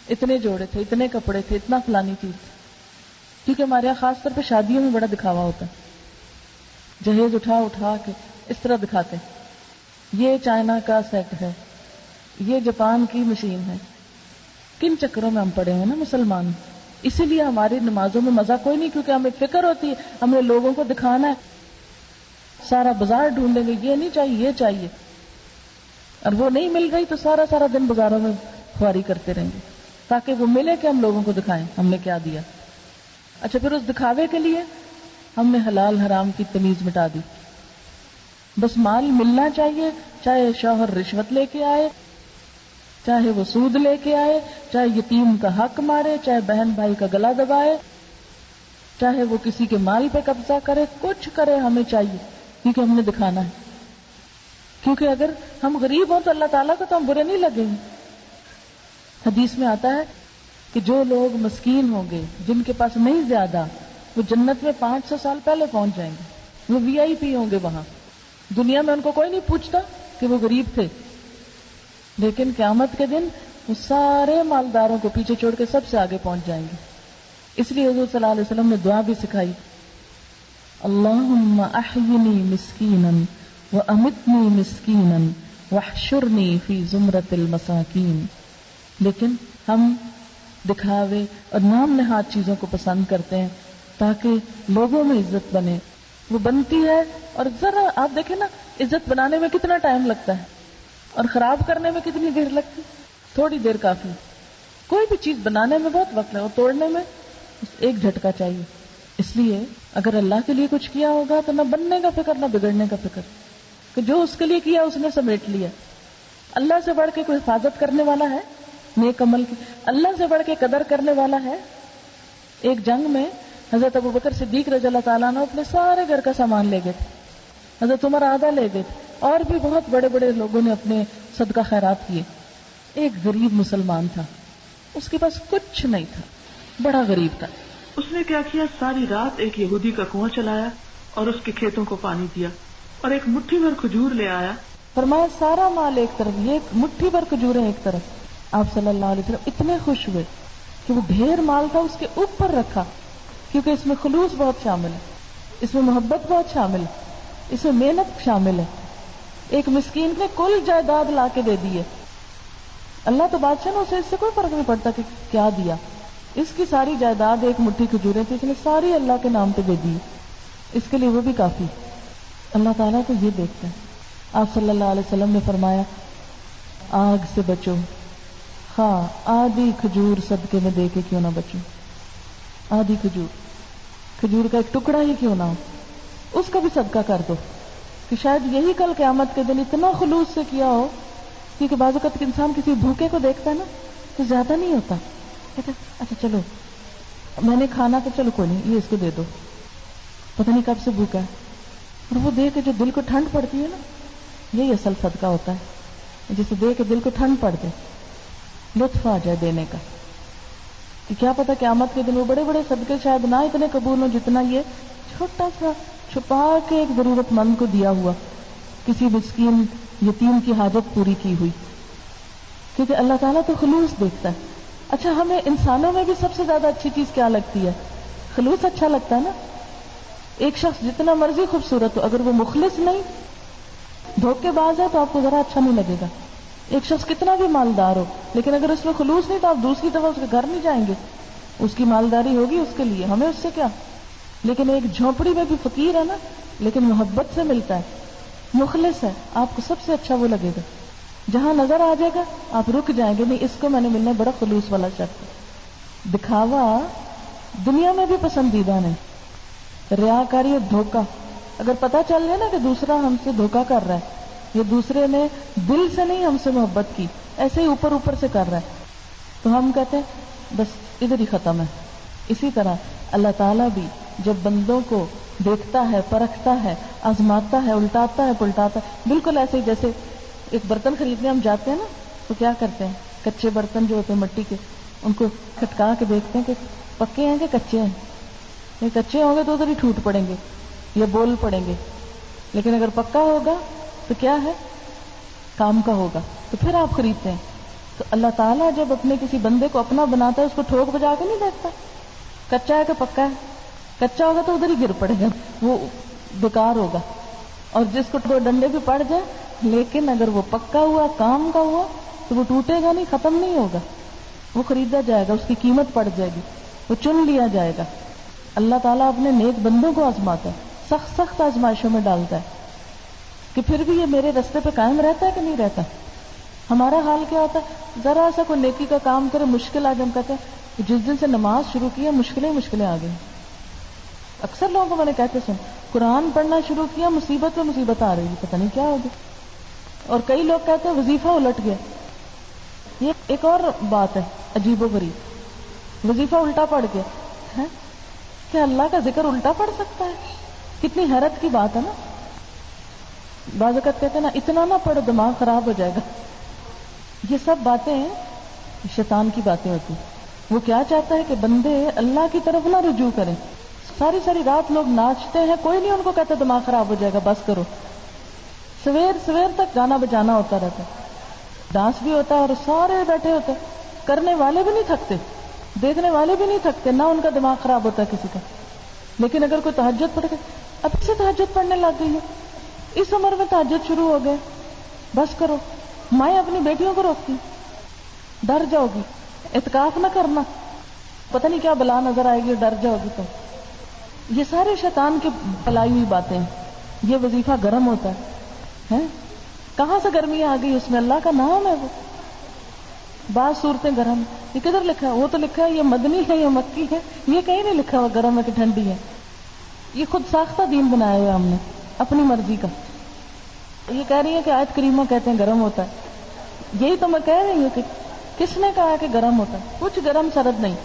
اتنے جوڑے تھے، اتنے کپڑے تھے، اتنا فلانی چیز تھی. کیونکہ ہمارے یہاں خاص طور پہ شادیوں میں بڑا دکھاوا ہوتا ہے، جہیز اٹھا اٹھا کے اس طرح دکھاتے ہیں یہ چائنا کا سیٹ ہے، یہ جاپان کی مشین ہے. کن چکروں میں ہم پڑے ہیں نا مسلمان. اسی لیے ہماری نمازوں میں مزہ کوئی نہیں، کیونکہ ہمیں فکر ہوتی ہے ہم نے لوگوں کو دکھانا ہے. سارا بازار ڈھونڈیں گے، یہ نہیں چاہیے، یہ چاہیے، اور وہ نہیں مل رہی تو سارا سارا دن بازاروں میں خواری کرتے رہیں گے تاکہ وہ ملے کہ ہم لوگوں کو دکھائیں ہم نے کیا دیا. اچھا، پھر اس دکھاوے کے لیے ہم نے حلال حرام کی تمیز مٹا دی. بس مال ملنا چاہیے، چاہے شوہر رشوت لے کے آئے، چاہے وہ سود لے کے آئے، چاہے یتیم کا حق مارے، چاہے بہن بھائی کا گلا دبائے، چاہے وہ کسی کے مال پہ قبضہ کرے، کچھ کرے ہمیں چاہیے، کیونکہ ہم نے دکھانا ہے. کیونکہ اگر ہم غریب ہوں تو اللہ تعالیٰ کو تو ہم برے نہیں لگیں گے. حدیث میں آتا ہے کہ جو لوگ مسکین ہوں گے، جن کے پاس نہیں زیادہ، وہ جنت میں 500 سال پہلے پہنچ جائیں گے. وہ VIP ہوں گے وہاں. دنیا میں ان کو کوئی نہیں پوچھتا کہ وہ غریب تھے، لیکن قیامت کے دن وہ سارے مالداروں کو پیچھے چھوڑ کے سب سے آگے پہنچ جائیں گے. اس لیے حضور صلی اللہ علیہ وسلم نے دعا بھی سکھائی، اللہم احینی مسکینا وامتنی مسکینا واحشرنی فی زمرۃ المساکین. لیکن ہم دکھاوے اور نام نہاد چیزوں کو پسند کرتے ہیں تاکہ لوگوں میں عزت بنے. وہ بنتی ہے اور ذرا آپ دیکھیں نا، عزت بنانے میں کتنا ٹائم لگتا ہے اور خراب کرنے میں کتنی دیر لگتی، تھوڑی دیر کافی. کوئی بھی چیز بنانے میں بہت وقت لگتا، اور توڑنے میں ایک جھٹکا چاہیے. اس لیے اگر اللہ کے لیے کچھ کیا ہوگا تو نہ بننے کا فکر نہ بگڑنے کا فکر، کہ جو اس کے لیے کیا اس نے سمیٹ لیا. اللہ سے بڑھ کے کوئی حفاظت کرنے والا ہے نیک عمل کی؟ اللہ سے بڑھ کے قدر کرنے والا ہے؟ ایک جنگ میں حضرت ابوبکر صدیق رضی اللہ تعالیٰ عنہ اپنے سارے گھر کا سامان لے گئے تھے، حضرت عمر آدھا لے گئے تھے، اور بھی بہت بڑے بڑے لوگوں نے اپنے صدقہ خیرات کیے. ایک غریب مسلمان تھا، اس کے پاس کچھ نہیں تھا، بڑا غریب تھا.
اس نے کیا کیا؟ ساری رات ایک یہودی کا کنواں چلایا اور اس کے کھیتوں کو پانی دیا، اور ایک مٹھی بھر کھجور لے آیا.
فرمایا سارا مال ایک طرف، یہ ایک مٹھی بھر کھجوریں ایک طرف. آپ صلی اللہ علیہ وسلم اتنے خوش ہوئے کہ وہ ڈھیر مال تھا اس کے اوپر رکھا، کیونکہ اس میں خلوص بہت شامل ہے، اس میں محبت بہت شامل ہے، اس میں محنت شامل ہے. ایک مسکین نے کل جائیداد لا کے دے دی ہے. اللہ تو بادشاہ نے اسے اس سے کوئی فرق نہیں پڑتا کہ کیا دیا. اس کی ساری جائیداد ایک مٹھی کھجوریں تھی، اس نے ساری اللہ کے نام پہ دے دی. اس کے لیے وہ بھی کافی. اللہ تعالیٰ تو یہ دیکھتا ہے. آپ صلی اللہ علیہ وسلم نے فرمایا آگ سے بچو، ہاں آدھی کھجور صدقے میں دے کے کیوں نہ بچو. آدھی کھجور کا ایک ٹکڑا ہی کیوں نہ ہو، اس کا بھی صدقہ کر دو، کہ شاید یہی کل قیامت کے دن اتنا خلوص سے کیا ہو. کیونکہ بعض اوقات انسان کسی بھوکے کو دیکھتا ہے نا تو زیادہ نہیں ہوتا، کہتا اچھا چلو میں نے کھانا تو چلو کوئی نہیں، یہ اس کو دے دو، پتہ نہیں کب سے بھوکا ہے. اور وہ دے کے جو دل کو ٹھنڈ پڑتی ہے نا، یہی اصل صدقہ ہوتا ہے، جسے دے کے دل کو ٹھنڈ پڑ جائے، لطف آ جائے دینے کا. کہ کیا پتا قیامت کے دن وہ بڑے بڑے صدقے شاید نہ اتنے قبول ہوں جتنا یہ چھوٹا سا چھپا کے ایک ضرورت مند کو دیا ہوا، کسی مسکین یتیم کی حاجت پوری کی ہوئی. کیونکہ اللہ تعالیٰ تو خلوص دیکھتا ہے. اچھا ہمیں انسانوں میں بھی سب سے زیادہ اچھی چیز کیا لگتی ہے؟ خلوص اچھا لگتا ہے نا. ایک شخص جتنا مرضی خوبصورت ہو، اگر وہ مخلص نہیں، دھوکے باز ہے، تو آپ کو ذرا اچھا نہیں لگے گا. ایک شخص کتنا بھی مالدار ہو، لیکن اگر اس میں خلوص نہیں تو آپ دوسری دفعہ اس کے گھر نہیں جائیں گے. اس کی مالداری ہوگی اس کے لیے، ہمیں اس سے کیا. لیکن ایک جھونپڑی میں بھی فقیر ہے نا، لیکن محبت سے ملتا ہے، مخلص ہے، آپ کو سب سے اچھا وہ لگے گا. جہاں نظر آ جائے گا آپ رک جائیں گے، نہیں اس کو میں نے ملنا بڑا خلوص والا شخص. دکھاوا دنیا میں بھی پسندیدہ نہیں. ریاکاری اور دھوکہ، اگر پتہ چل جائے نا کہ دوسرا ہم سے دھوکہ کر رہا ہے، یہ دوسرے نے دل سے نہیں ہم سے محبت کی، ایسے ہی اوپر اوپر سے کر رہا ہے، تو ہم کہتے ہیں بس ادھر ہی ختم ہے. اسی طرح اللہ تعالیٰ بھی جب بندوں کو دیکھتا ہے، پرکھتا ہے، آزماتا ہے، الٹاتا ہے، پلٹاتا ہے. بالکل ایسے ہی جیسے ایک برتن خریدنے ہم جاتے ہیں نا، تو کیا کرتے ہیں، کچے برتن جو ہوتے ہیں مٹی کے، ان کو کھٹکا کے دیکھتے ہیں کہ پکے ہیں کہ کچے ہیں. یہ کچے ہوں گے تو ادھر ہی ٹوٹ پڑیں گے یا بول پڑیں گے، لیکن اگر پکا ہوگا تو کیا ہے، کام کا ہوگا، تو پھر آپ خریدتے ہیں. تو اللہ تعالیٰ جب اپنے کسی بندے کو اپنا بناتا ہے اس کو ٹھوک بجا کے نہیں دیکھتا کچا ہے کہ پکا ہے. کچا ہوگا تو ادھر ہی گر پڑے گا، وہ بیکار ہوگا. اور جس کو دو ڈنڈے بھی پڑ جائے، لیکن اگر وہ پکا ہوا، کام کا ہوا، تو وہ ٹوٹے گا نہیں، ختم نہیں ہوگا، وہ خریدا جائے گا، اس کی قیمت پڑ جائے گی، وہ چن لیا جائے گا. اللہ تعالیٰ اپنے نیک بندوں کو آزماتا ہے، سخت سخت آزمائشوں میں ڈالتا ہے کہ پھر بھی یہ میرے راستے پہ قائم رہتا ہے کہ نہیں رہتا. ہمارا حال کیا ہوتا ہے، ذرا سا کوئی نیکی کا کام کرے، مشکل آ جائے، ہم کہتے ہیں جس دن سے نماز شروع کی ہے مشکلیں آ گئی. اکثر لوگوں کو میں نے کہتے سن قرآن پڑھنا شروع کیا مصیبت پہ مصیبت آ رہی ہے، پتہ نہیں کیا ہوگا. اور کئی لوگ کہتے ہیں وظیفہ الٹ گیا. یہ ایک اور بات ہے عجیب و غریب، وظیفہ الٹا پڑ گیا ہے. کیا اللہ کا ذکر الٹا پڑ سکتا ہے؟ کتنی حیرت کی بات ہے نا. بعض اوقات کہتے ہیں نا اتنا نہ پڑھو دماغ خراب ہو جائے گا. یہ سب باتیں شیطان کی باتیں ہوتی. وہ کیا چاہتا ہے کہ بندے اللہ کی طرف نہ رجوع کریں. ساری ساری رات لوگ ناچتے ہیں، کوئی نہیں ان کو کہتا دماغ خراب ہو جائے گا بس کرو. سویر تک گانا بجانا ہوتا رہتا ہے، ڈانس بھی ہوتا ہے، اور سارے بیٹھے ہوتے ہیں، کرنے والے بھی نہیں تھکتے، دیکھنے والے بھی نہیں تھکتے، نہ ان کا دماغ خراب ہوتا کسی کا. لیکن اگر کوئی تہجد پڑھ کے اب سے تہجد پڑھنے لگ گئی ہے، اس عمر میں تہجد شروع ہو گئے، بس کرو. مائیں اپنی بیٹیوں کو روکتی، ڈر جاؤ گی، اعتکاف نہ کرنا، پتہ نہیں کیا بلا نظر آئے گی، ڈر جاؤ گی. تو یہ سارے شیطان کی پلائی ہوئی باتیں ہیں. یہ وظیفہ گرم ہوتا ہے، کہاں سے گرمی آ گئی؟ اس میں اللہ کا نام ہے. وہ بعض صورتیں گرم، یہ کدھر لکھا ہے؟ وہ تو لکھا ہے یہ مدنی ہے، یہ مکی ہے، یہ کہیں نہیں لکھا ہوا گرم ہے کہ ٹھنڈی ہے. یہ خود ساختہ دین بنایا ہوا ہم نے اپنی مرضی کا. یہ کہہ رہی ہے کہ آیت کریمہ کہتے ہیں گرم ہوتا ہے. یہی تو میں کہہ رہی ہوں کہ کس نے کہا کہ گرم ہوتا ہے؟ کچھ گرم سرد نہیں.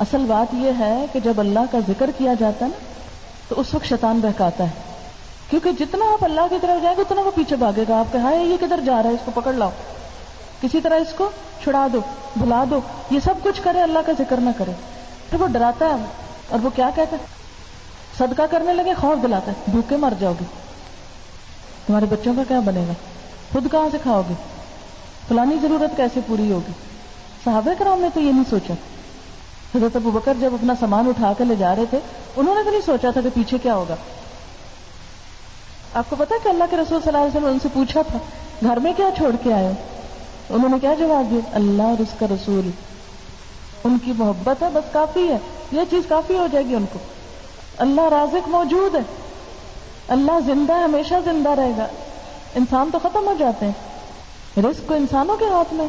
اصل بات یہ ہے کہ جب اللہ کا ذکر کیا جاتا ہے نا تو اس وقت شیطان بہکاتا ہے، کیونکہ جتنا آپ اللہ کی طرف جائیں گے اتنا وہ پیچھے بھاگے گا. آپ کہا ہے یہ کدھر جا رہا ہے، اس کو پکڑ لاؤ، کسی طرح اس کو چھڑا دو، بھلا دو. یہ سب کچھ کرے، اللہ کا ذکر نہ کرے. پھر وہ ڈراتا ہے، اور وہ کیا کہتا ہے؟ صدقہ کرنے لگے خوف دلاتا ہے، بھوکے مر جاؤ گے، تمہارے بچوں کا کیا بنے گا، خود کہاں سے کھاؤ گے، فلانی ضرورت کیسے پوری ہوگی. صحابہ کرام نے تو یہ نہیں سوچا. حضرت ابوبکر جب اپنا سامان اٹھا کے لے جا رہے تھے، انہوں نے بھی نہیں سوچا تھا کہ پیچھے کیا ہوگا. آپ کو پتا کہ اللہ کے رسول صلی اللہ علیہ وسلم ان سے پوچھا تھا گھر میں کیا چھوڑ کے آئے؟ انہوں نے کیا جواب دیا؟ اللہ اور اس کا رسول، ان کی محبت ہے، بس کافی ہے، یہ چیز کافی ہو جائے گی ان کو. اللہ رازق موجود ہے، اللہ زندہ ہے، ہمیشہ زندہ رہے گا. انسان تو ختم ہو جاتے ہیں، رزق کو انسانوں کے ہاتھ میں،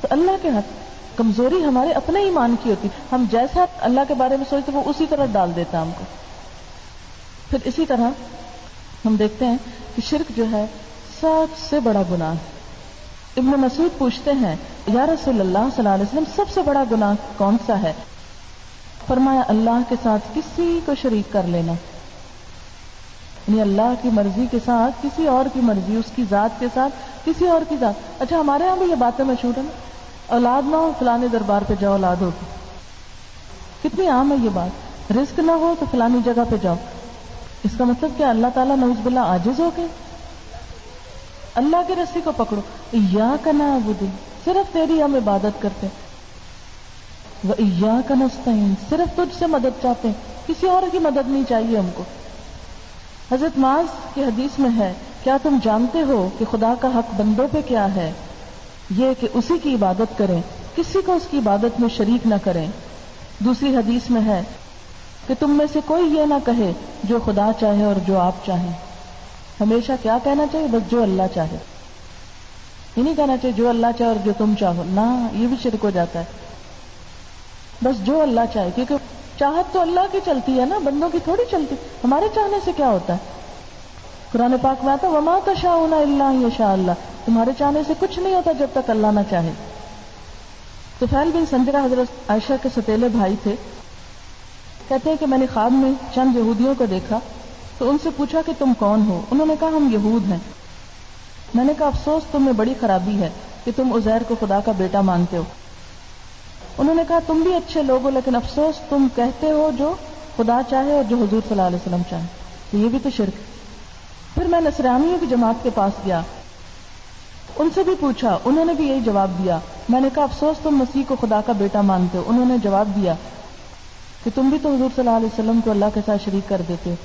تو اللہ کے ہاتھ. کمزوری ہمارے اپنے ایمان کی ہوتی، ہم جیسا اللہ کے بارے میں سوچتے وہ اسی طرح ڈال دیتا ہم کو. پھر اسی طرح ہم دیکھتے ہیں کہ شرک جو ہے سب سے بڑا گناہ. ابن مسعود پوچھتے ہیں یا رسول اللہ صلی اللہ علیہ وسلم سب سے بڑا گناہ کون سا ہے؟ فرمایا اللہ کے ساتھ کسی کو شریک کر لینا، یعنی اللہ کی مرضی کے ساتھ کسی اور کی مرضی، اس کی ذات کے ساتھ کسی اور کی ذات. اچھا ہمارے ہاں بھی یہ باتیں مشہور ہیں نا، اولاد نہ ہو فلانے دربار پہ جاؤ اولاد ہوگی. کتنی عام ہے یہ بات. رزق نہ ہو تو فلانی جگہ پہ جاؤ. اس کا مطلب کیا اللہ تعالیٰ نعوذ باللہ عاجز ہو گئے؟ اللہ کی رسی کو پکڑو. ایاک نعبد، صرف تیری ہم عبادت کرتے ہیں. وایاک نستعین، صرف تجھ سے مدد چاہتے ہیں، کسی اور کی مدد نہیں چاہیے ہم کو. حضرت معاذ کی حدیث میں ہے کیا تم جانتے ہو کہ خدا کا حق بندوں پہ کیا ہے؟ یہ کہ اسی کی عبادت کریں، کسی کو اس کی عبادت میں شریک نہ کریں. دوسری حدیث میں ہے کہ تم میں سے کوئی یہ نہ کہے جو خدا چاہے اور جو آپ چاہیں. ہمیشہ کیا کہنا چاہیے؟ بس جو اللہ چاہے. یہ نہیں کہنا چاہیے جو اللہ چاہے اور جو تم چاہو، نہ، یہ بھی شرک ہو جاتا ہے. بس جو اللہ چاہے، کیونکہ چاہت تو اللہ کی چلتی ہے نا، بندوں کی تھوڑی چلتی. ہمارے چاہنے سے کیا ہوتا ہے؟ قرآن پاک میں آتا ہے وما تشاءون الا ان یشاء اللہ، تمہارے چاہنے سے کچھ نہیں ہوتا جب تک اللہ نہ چاہے. طفیل بن سنجرہ حضرت عائشہ کے ستیلے بھائی تھے. کہتے ہیں کہ میں نے خواب میں چند یہودیوں کو دیکھا تو ان سے پوچھا کہ تم کون ہو؟ انہوں نے کہا ہم یہود ہیں. میں نے کہا افسوس تم میں بڑی خرابی ہے کہ تم عزیر کو خدا کا بیٹا مانتے ہو. انہوں نے کہا تم بھی اچھے لوگ ہو لیکن افسوس تم کہتے ہو جو خدا چاہے اور جو حضور صلی اللہ علیہ وسلم چاہے، تو یہ بھی تو شرک. پھر میں نصرانیوں کی جماعت کے پاس گیا، ان سے بھی پوچھا، انہوں نے بھی یہی جواب دیا. میں نے کہا افسوس تم مسیح کو خدا کا بیٹا مانتے ہو. انہوں نے جواب دیا کہ تم بھی تو حضور صلی اللہ علیہ وسلم کو اللہ کے ساتھ شریک کر دیتے ہو.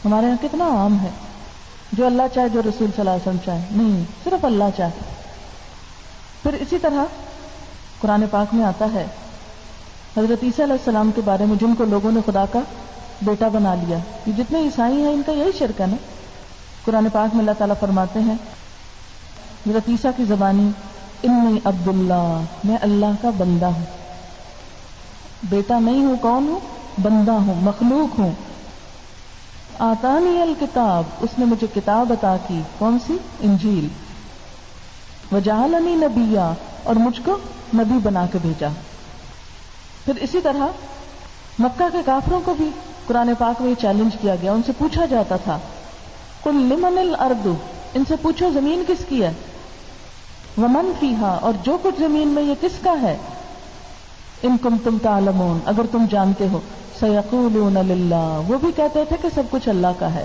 ہمارے یہاں کتنا عام ہے جو اللہ چاہے جو رسول صلی اللہ علیہ وسلم چاہے، نہیں، صرف اللہ چاہے. پھر اسی طرح قرآن پاک میں آتا ہے حضرت عیسیٰ علیہ السلام کے بارے میں جن کو لوگوں نے خدا کا بیٹا بنا لیا. یہ جتنے عیسائی ہیں ان کا یہی شرک ہے نا. قرآن پاک میں اللہ تعالیٰ فرماتے ہیں حضرت عیسیٰ کی زبانی انی عبداللہ، میں اللہ کا بندہ ہوں. بیٹا نہیں ہوں، کون ہوں؟ بندہ ہوں، مخلوق ہوں. آتانی الکتاب، اس نے مجھے کتاب عطا کی، کون سی؟ انجیل، وجعلنی نبیا، اور مجھ کو نبی بنا کے بھیجا۔ پھر اسی طرح مکہ کے کافروں کو بھی قرآن پاک میں یہ چیلنج کیا گیا، ان سے پوچھا جاتا تھا قل لمن الارض، ان سے پوچھو زمین کس کی ہے، ومن فیہا، اور جو کچھ زمین میں یہ کس کا ہے، ان کنتم تعلمون، اگر تم جانتے ہو، سیقولون للہ، وہ بھی کہتے تھے کہ سب کچھ اللہ کا ہے۔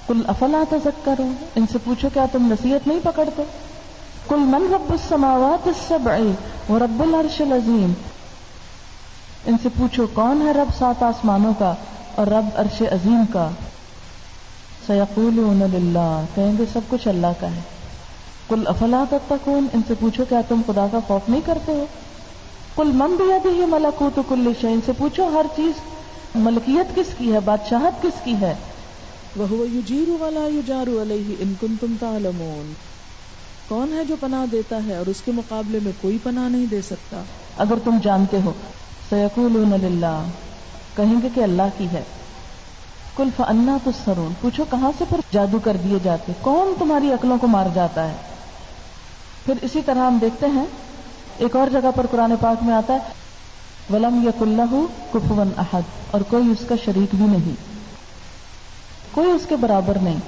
قل افلا تذکرون، ان سے پوچھو کیا تم نصیحت نہیں پکڑتے؟ قل من رب السماوات السبع ورب العرش العظیم، ان سے پوچھو کون ہے رب 7 آسمانوں کا اور رب عرش عظیم کا؟ سیقولون للہ، کہیں گے سب کچھ اللہ کا ہے۔ قل افلا تتقون، ان سے پوچھو کیا تم خدا کا خوف نہیں کرتے ہو؟ قل من بیدہ ملکوت کل شیء، ان سے پوچھو ہر چیز ملکیت کس کی ہے، بادشاہت کس کی ہے؟ وَهُوَ يُجِيرُ وَلَا يُجَارُ عَلَيْهِ إِن كُنتُمْ تَعْلَمُونَ، کون ہے جو پناہ دیتا ہے اور اس کے مقابلے میں کوئی پناہ نہیں دے سکتا، اگر تم جانتے ہو۔ سیقولون للہ، کہیں گے کہ اللہ کی ہے۔ قل فأنى تسحرون، پوچھو کہاں سے پھر جادو کر دیے جاتے، کون تمہاری عقلوں کو مار جاتا ہے؟ پھر اسی طرح ہم دیکھتے ہیں ایک اور جگہ پر قرآن پاک میں آتا ہے وَلَمْ يَكُنْ لَهُ كُفُوًا أَحَدٌ، اور کوئی اس کا شریک بھی نہیں، کوئی اس کے برابر نہیں۔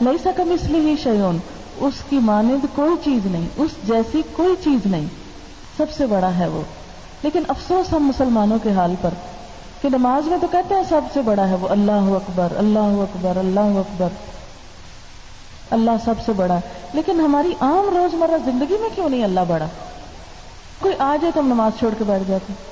لَيْسَ كَمِثْلِهِ شَيْءٌ، اس کی مانند کوئی چیز نہیں، اس جیسی کوئی چیز نہیں، سب سے بڑا ہے وہ۔ لیکن افسوس ہم مسلمانوں کے حال پر کہ نماز میں تو کہتے ہیں سب سے بڑا ہے وہ، اللہ اکبر اللہ اکبر اللہ اکبر، اللہ سب سے بڑا ہے، لیکن ہماری عام روزمرہ زندگی میں کیوں نہیں اللہ بڑا؟ کوئی آ جائے تو ہم نماز چھوڑ کے بیٹھ جاتے ہیں،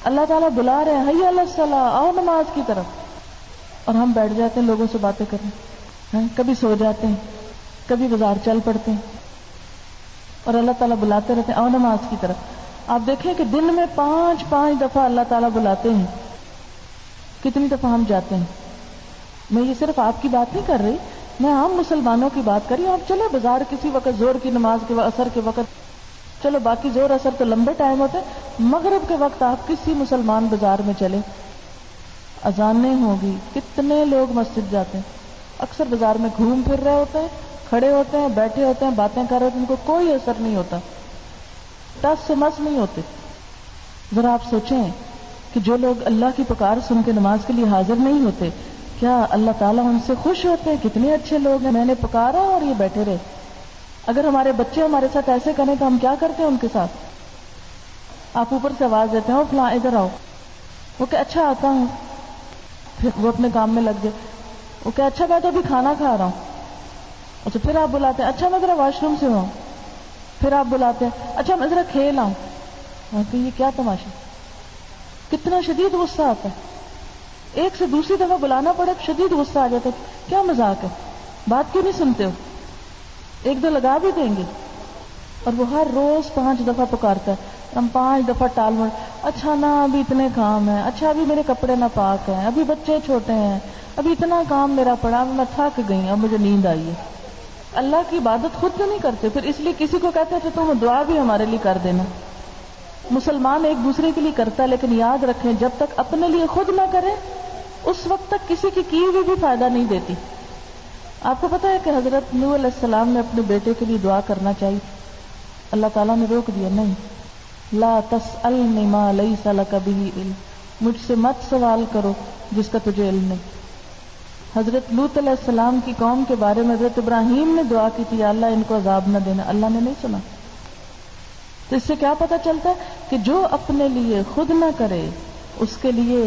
اللہ تعالیٰ بلا رہے ہیں حی علی الصلاۃ، آؤ نماز کی طرف، اور ہم بیٹھ جاتے ہیں لوگوں سے باتیں کرنے، کبھی سو جاتے ہیں، کبھی بازار چل پڑتے ہیں، اور اللہ تعالیٰ بلاتے رہتے ہیں آؤ نماز کی طرف۔ آپ دیکھیں کہ دن میں 5 دفعہ اللہ تعالیٰ بلاتے ہیں، کتنی دفعہ ہم جاتے ہیں؟ میں یہ صرف آپ کی بات نہیں کر رہی، میں عام مسلمانوں کی بات کر رہی ہوں۔ آپ چلے بازار کسی وقت زور کی نماز کے اثر کے وقت، چلو باقی زور اثر تو لمبے ٹائم ہوتے ہیں، مغرب کے وقت آپ کسی مسلمان بازار میں چلے، اذانیں ہوگی، کتنے لوگ مسجد جاتے ہیں، اکثر بازار میں گھوم پھر رہے ہوتے ہیں، کھڑے ہوتے ہیں، بیٹھے ہوتے ہیں، باتیں کر رہے ہوتے ہیں، ان کو کوئی اثر نہیں ہوتا، ٹس سے مس نہیں ہوتے۔ ذرا آپ سوچیں کہ جو لوگ اللہ کی پکار سن کے نماز کے لیے حاضر نہیں ہوتے، کیا اللہ تعالیٰ ان سے خوش ہوتے ہیں؟ کتنے اچھے لوگ ہیں، میں نے پکارا اور یہ بیٹھے رہے۔ اگر ہمارے بچے ہمارے ساتھ ایسے کریں تو ہم کیا کرتے ہیں ان کے ساتھ؟ آپ اوپر سے آواز دیتے ہیں او فلاں ادھر آؤ، وہ کہ اچھا آتا ہوں، پھر وہ اپنے کام میں لگ گئے، وہ کہ اچھا میں تو ابھی کھانا کھا رہا ہوں، اچھا پھر آپ بلاتے ہیں اچھا میں ذرا واش روم سے ہوں، پھر آپ بلاتے ہیں اچھا میں ذرا کھیل آؤں، تو یہ کیا تماشا؟ کتنا شدید غصہ آتا ہے، ایک سے دوسری دفعہ بلانا پڑے شدید غصہ آ جاتا ہے، کیا مذاق ہے، بات کیوں نہیں سنتے ہو؟ 1-2 لگا بھی دیں گے، اور وہ ہر روز 5 دفعہ پکارتا ہے، ہم 5 دفعہ ٹال مڑ، اچھا نا ابھی اتنے کام ہیں، اچھا ابھی میرے کپڑے نہ پاک ہیں، ابھی بچے چھوٹے ہیں، ابھی اتنا کام میرا پڑا، میں تھک گئی، اب مجھے نیند آئی ہے۔ اللہ کی عبادت خود تو نہیں کرتے، پھر اس لیے کسی کو کہتے ہیں تم دعا بھی ہمارے لیے کر دینا۔ مسلمان ایک دوسرے کے لیے کرتا ہے، لیکن یاد رکھیں جب تک اپنے لیے خود نہ کرے اس وقت تک کسی کی ہوئی بھی فائدہ نہیں دیتی۔ آپ کو پتا ہے کہ حضرت نوح علیہ السلام نے اپنے بیٹے کے لیے دعا کرنا چاہیے، اللہ تعالیٰ نے روک دیا، نہیں، لا تسألنی ما لیس لک بہ علم، مجھ سے مت سوال کرو جس کا تجھے علم نہیں۔ حضرت لوط علیہ السلام کی قوم کے بارے میں حضرت ابراہیم نے دعا کی تھی، اللہ ان کو عذاب نہ دینا، اللہ نے نہیں سنا۔ تو اس سے کیا پتہ چلتا ہے کہ جو اپنے لیے خود نہ کرے اس کے لیے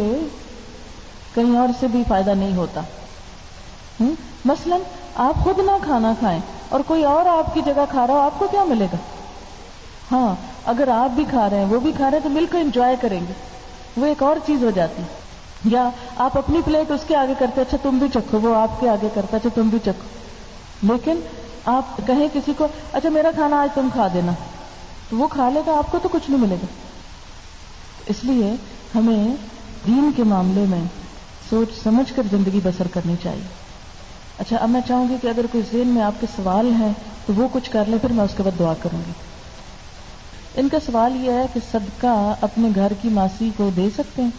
کہیں اور سے بھی فائدہ نہیں ہوتا۔ مثلا آپ خود نہ کھانا کھائیں اور کوئی اور آپ کی جگہ کھا رہا ہو، آپ کو کیا ملے گا؟ ہاں اگر آپ بھی کھا رہے ہیں وہ بھی کھا رہے ہیں تو مل کر انجوائے کریں گے، وہ ایک اور چیز ہو جاتی ہے۔ یا آپ اپنی پلیٹ اس کے آگے کرتے اچھا تم بھی چکھو، وہ آپ کے آگے کرتا اچھا تم بھی چکھو، لیکن آپ کہیں کسی کو اچھا میرا کھانا آج تم کھا دینا، تو وہ کھا لے گا، آپ کو تو کچھ نہیں ملے گا۔ اس لیے ہمیں دین کے معاملے میں سوچ سمجھ کر زندگی بسر کرنی چاہیے۔ اچھا اب میں چاہوں گی کہ اگر کوئی ذہن میں آپ کے سوال ہیں تو وہ کچھ کر لیں، پھر میں اس کے بعد دعا کروں گی۔ ان کا سوال یہ ہے کہ صدقہ اپنے گھر کی ماسی کو دے سکتے ہیں؟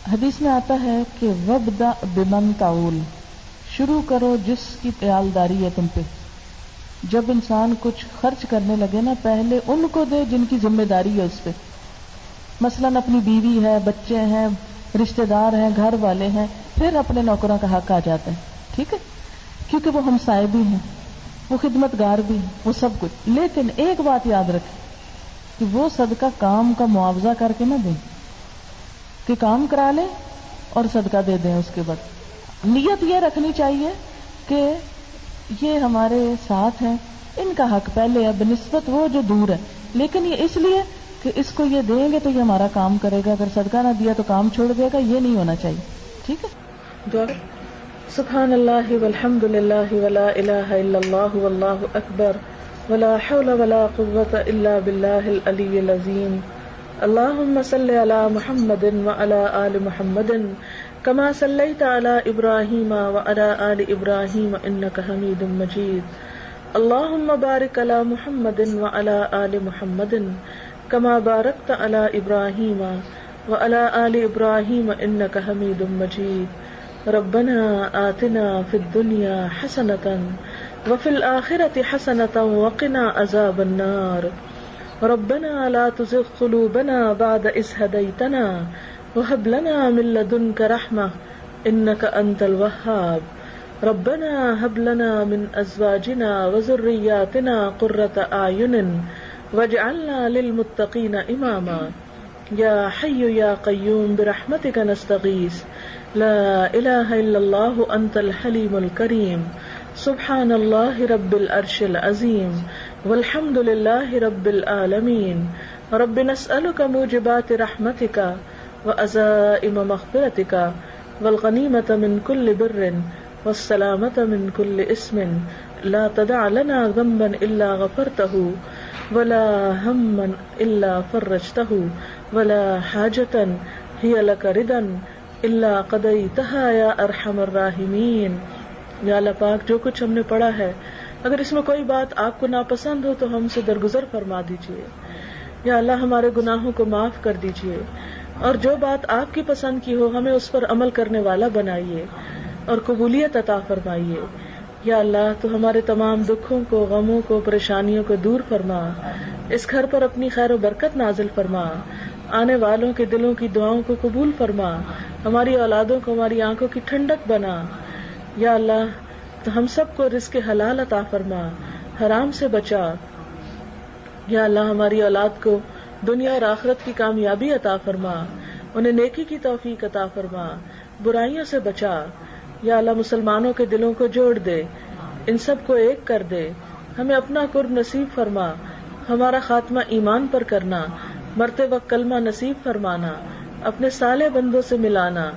حدیث میں آتا ہے کہ وَابْدَأْ بِمَنْ تَعُولُ، شروع کرو جس کی عیالداری ہے تم پہ. جب انسان کچھ خرچ کرنے لگے نا، پہلے ان کو دے جن کی ذمہ داری ہے اس پہ. مثلاً اپنی بیوی ہے، بچے ہیں، رشتہ دار ہیں، گھر والے ہیں، پھر اپنے نوکروں کا حق آ جاتا ہے. ٹھیک ہے، کیونکہ وہ ہمسائے بھی ہیں، وہ خدمت گار بھی ہیں، وہ سب کچھ. لیکن ایک بات یاد رکھیں کہ وہ صدقہ کام کا معاوضہ کر کے نہ دیں کہ کام کرا لیں اور صدقہ دے دیں. اس کے بعد نیت یہ رکھنی چاہیے کہ یہ ہمارے ساتھ ہیں، ان کا حق پہلے ہے بنسبت وہ جو دور ہے، لیکن یہ اس لیے کہ اس کو یہ دیں گے تو یہ ہمارا کام کرے گا، اگر صدقہ نہ دیا تو کام چھوڑ دے گا. یہ نہیں ہونا چاہیے. ٹھیک ہے. دعا سبحان اللہ والحمد للہ ولا الہ الا اللہ واللہ اکبر ولا حول ولا قوة الا باللہ العلی العظیم. اللہم صل علی محمد وعلی آل محمد کما صلیت علی ابراہیم وعلی آل ابراہیم انک حمید مجید. اللہم بارک علی محمد وعلی آل محمد کما بارکت علی ابراہیم وعلی آل ابراہیم انک حمید مجید. ربنا آتنا فی الدنیا حسنۃ وفی الآخرۃ حسنۃ وقنا عذاب النار. ربنا لا تزغ قلوبنا بعد إذ هديتنا وهب لنا من لدنك رحمة إنك أنت الوهاب. ربنا هب لنا من أزواجنا وذرياتنا قرة أعين واجعلنا للمتقين إماما. يا حي يا قيوم برحمتك نستغيث لا إله إلا الله أنت الحليم الكريم. سبحان الله رب العرش العظيم والحمد لله رب العالمين. رب نسألك موجبات رحمتك وعزائم مغفرتك والغنيمة من كل بر والسلامة من كل اسم لا تدع لنا ذنبا إلا غفرته ولا هما إلا فرجته ولا حاجة هي لك ردا إلا قضيتها يا أرحم الراحمين. یا اللہ پاک، جو کچھ ہم نے پڑھا ہے اگر اس میں کوئی بات آپ کو ناپسند ہو تو ہم سے درگزر فرما دیجیے. یا اللہ ہمارے گناہوں کو معاف کر دیجیے، اور جو بات آپ کی پسند کی ہو ہمیں اس پر عمل کرنے والا بنائیے اور قبولیت عطا فرمائیے. یا اللہ تو ہمارے تمام دکھوں کو، غموں کو، پریشانیوں کو دور فرما. اس گھر پر اپنی خیر و برکت نازل فرما. آنے والوں کے دلوں کی دعاؤں کو قبول فرما. ہماری اولادوں کو ہماری آنکھوں کی ٹھنڈک بنا. یا اللہ تو ہم سب کو رزق حلال عطا فرما، حرام سے بچا. یا اللہ ہماری اولاد کو دنیا اور آخرت کی کامیابی عطا فرما، انہیں نیکی کی توفیق عطا فرما، برائیوں سے بچا. یا اللہ مسلمانوں کے دلوں کو جوڑ دے، ان سب کو ایک کر دے. ہمیں اپنا قرب نصیب فرما، ہمارا خاتمہ ایمان پر کرنا، مرتے وقت کلمہ نصیب فرمانا، اپنے صالح بندوں سے ملانا،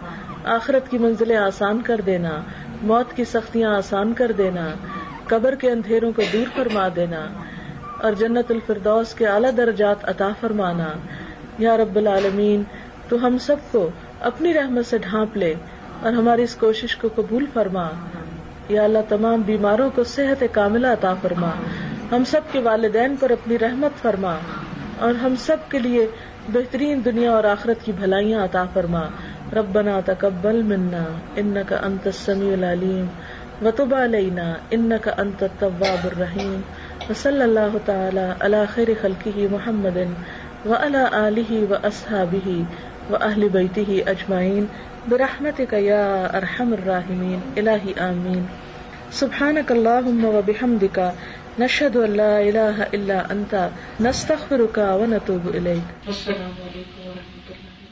آخرت کی منزلیں آسان کر دینا، موت کی سختیاں آسان کر دینا، قبر کے اندھیروں کو دور فرما دینا، اور جنت الفردوس کے اعلیٰ درجات عطا فرمانا. یا رب العالمین تو ہم سب کو اپنی رحمت سے ڈھانپ لے اور ہماری اس کوشش کو قبول فرما. یا اللہ تمام بیماروں کو صحت کاملہ عطا فرما. ہم سب کے والدین پر اپنی رحمت فرما اور ہم سب کے لیے بہترین دنیا اور آخرت کی بھلائیاں عطا فرما. ربنا تقبل منا انك انت السميع العليم وتب علينا انك انت التواب الرحيم. وصلى الله تعالى على خير خلقه محمد وعلى آله واصحابه واهل بيته اجمعين برحمتك يا ارحم الراحمين. الہی آمین. سبحانك اللهم وبحمدك نشهد ان لا اله الا انت نستغفرك ونتوب اليك. السلام علیکم ورحمۃ اللہ.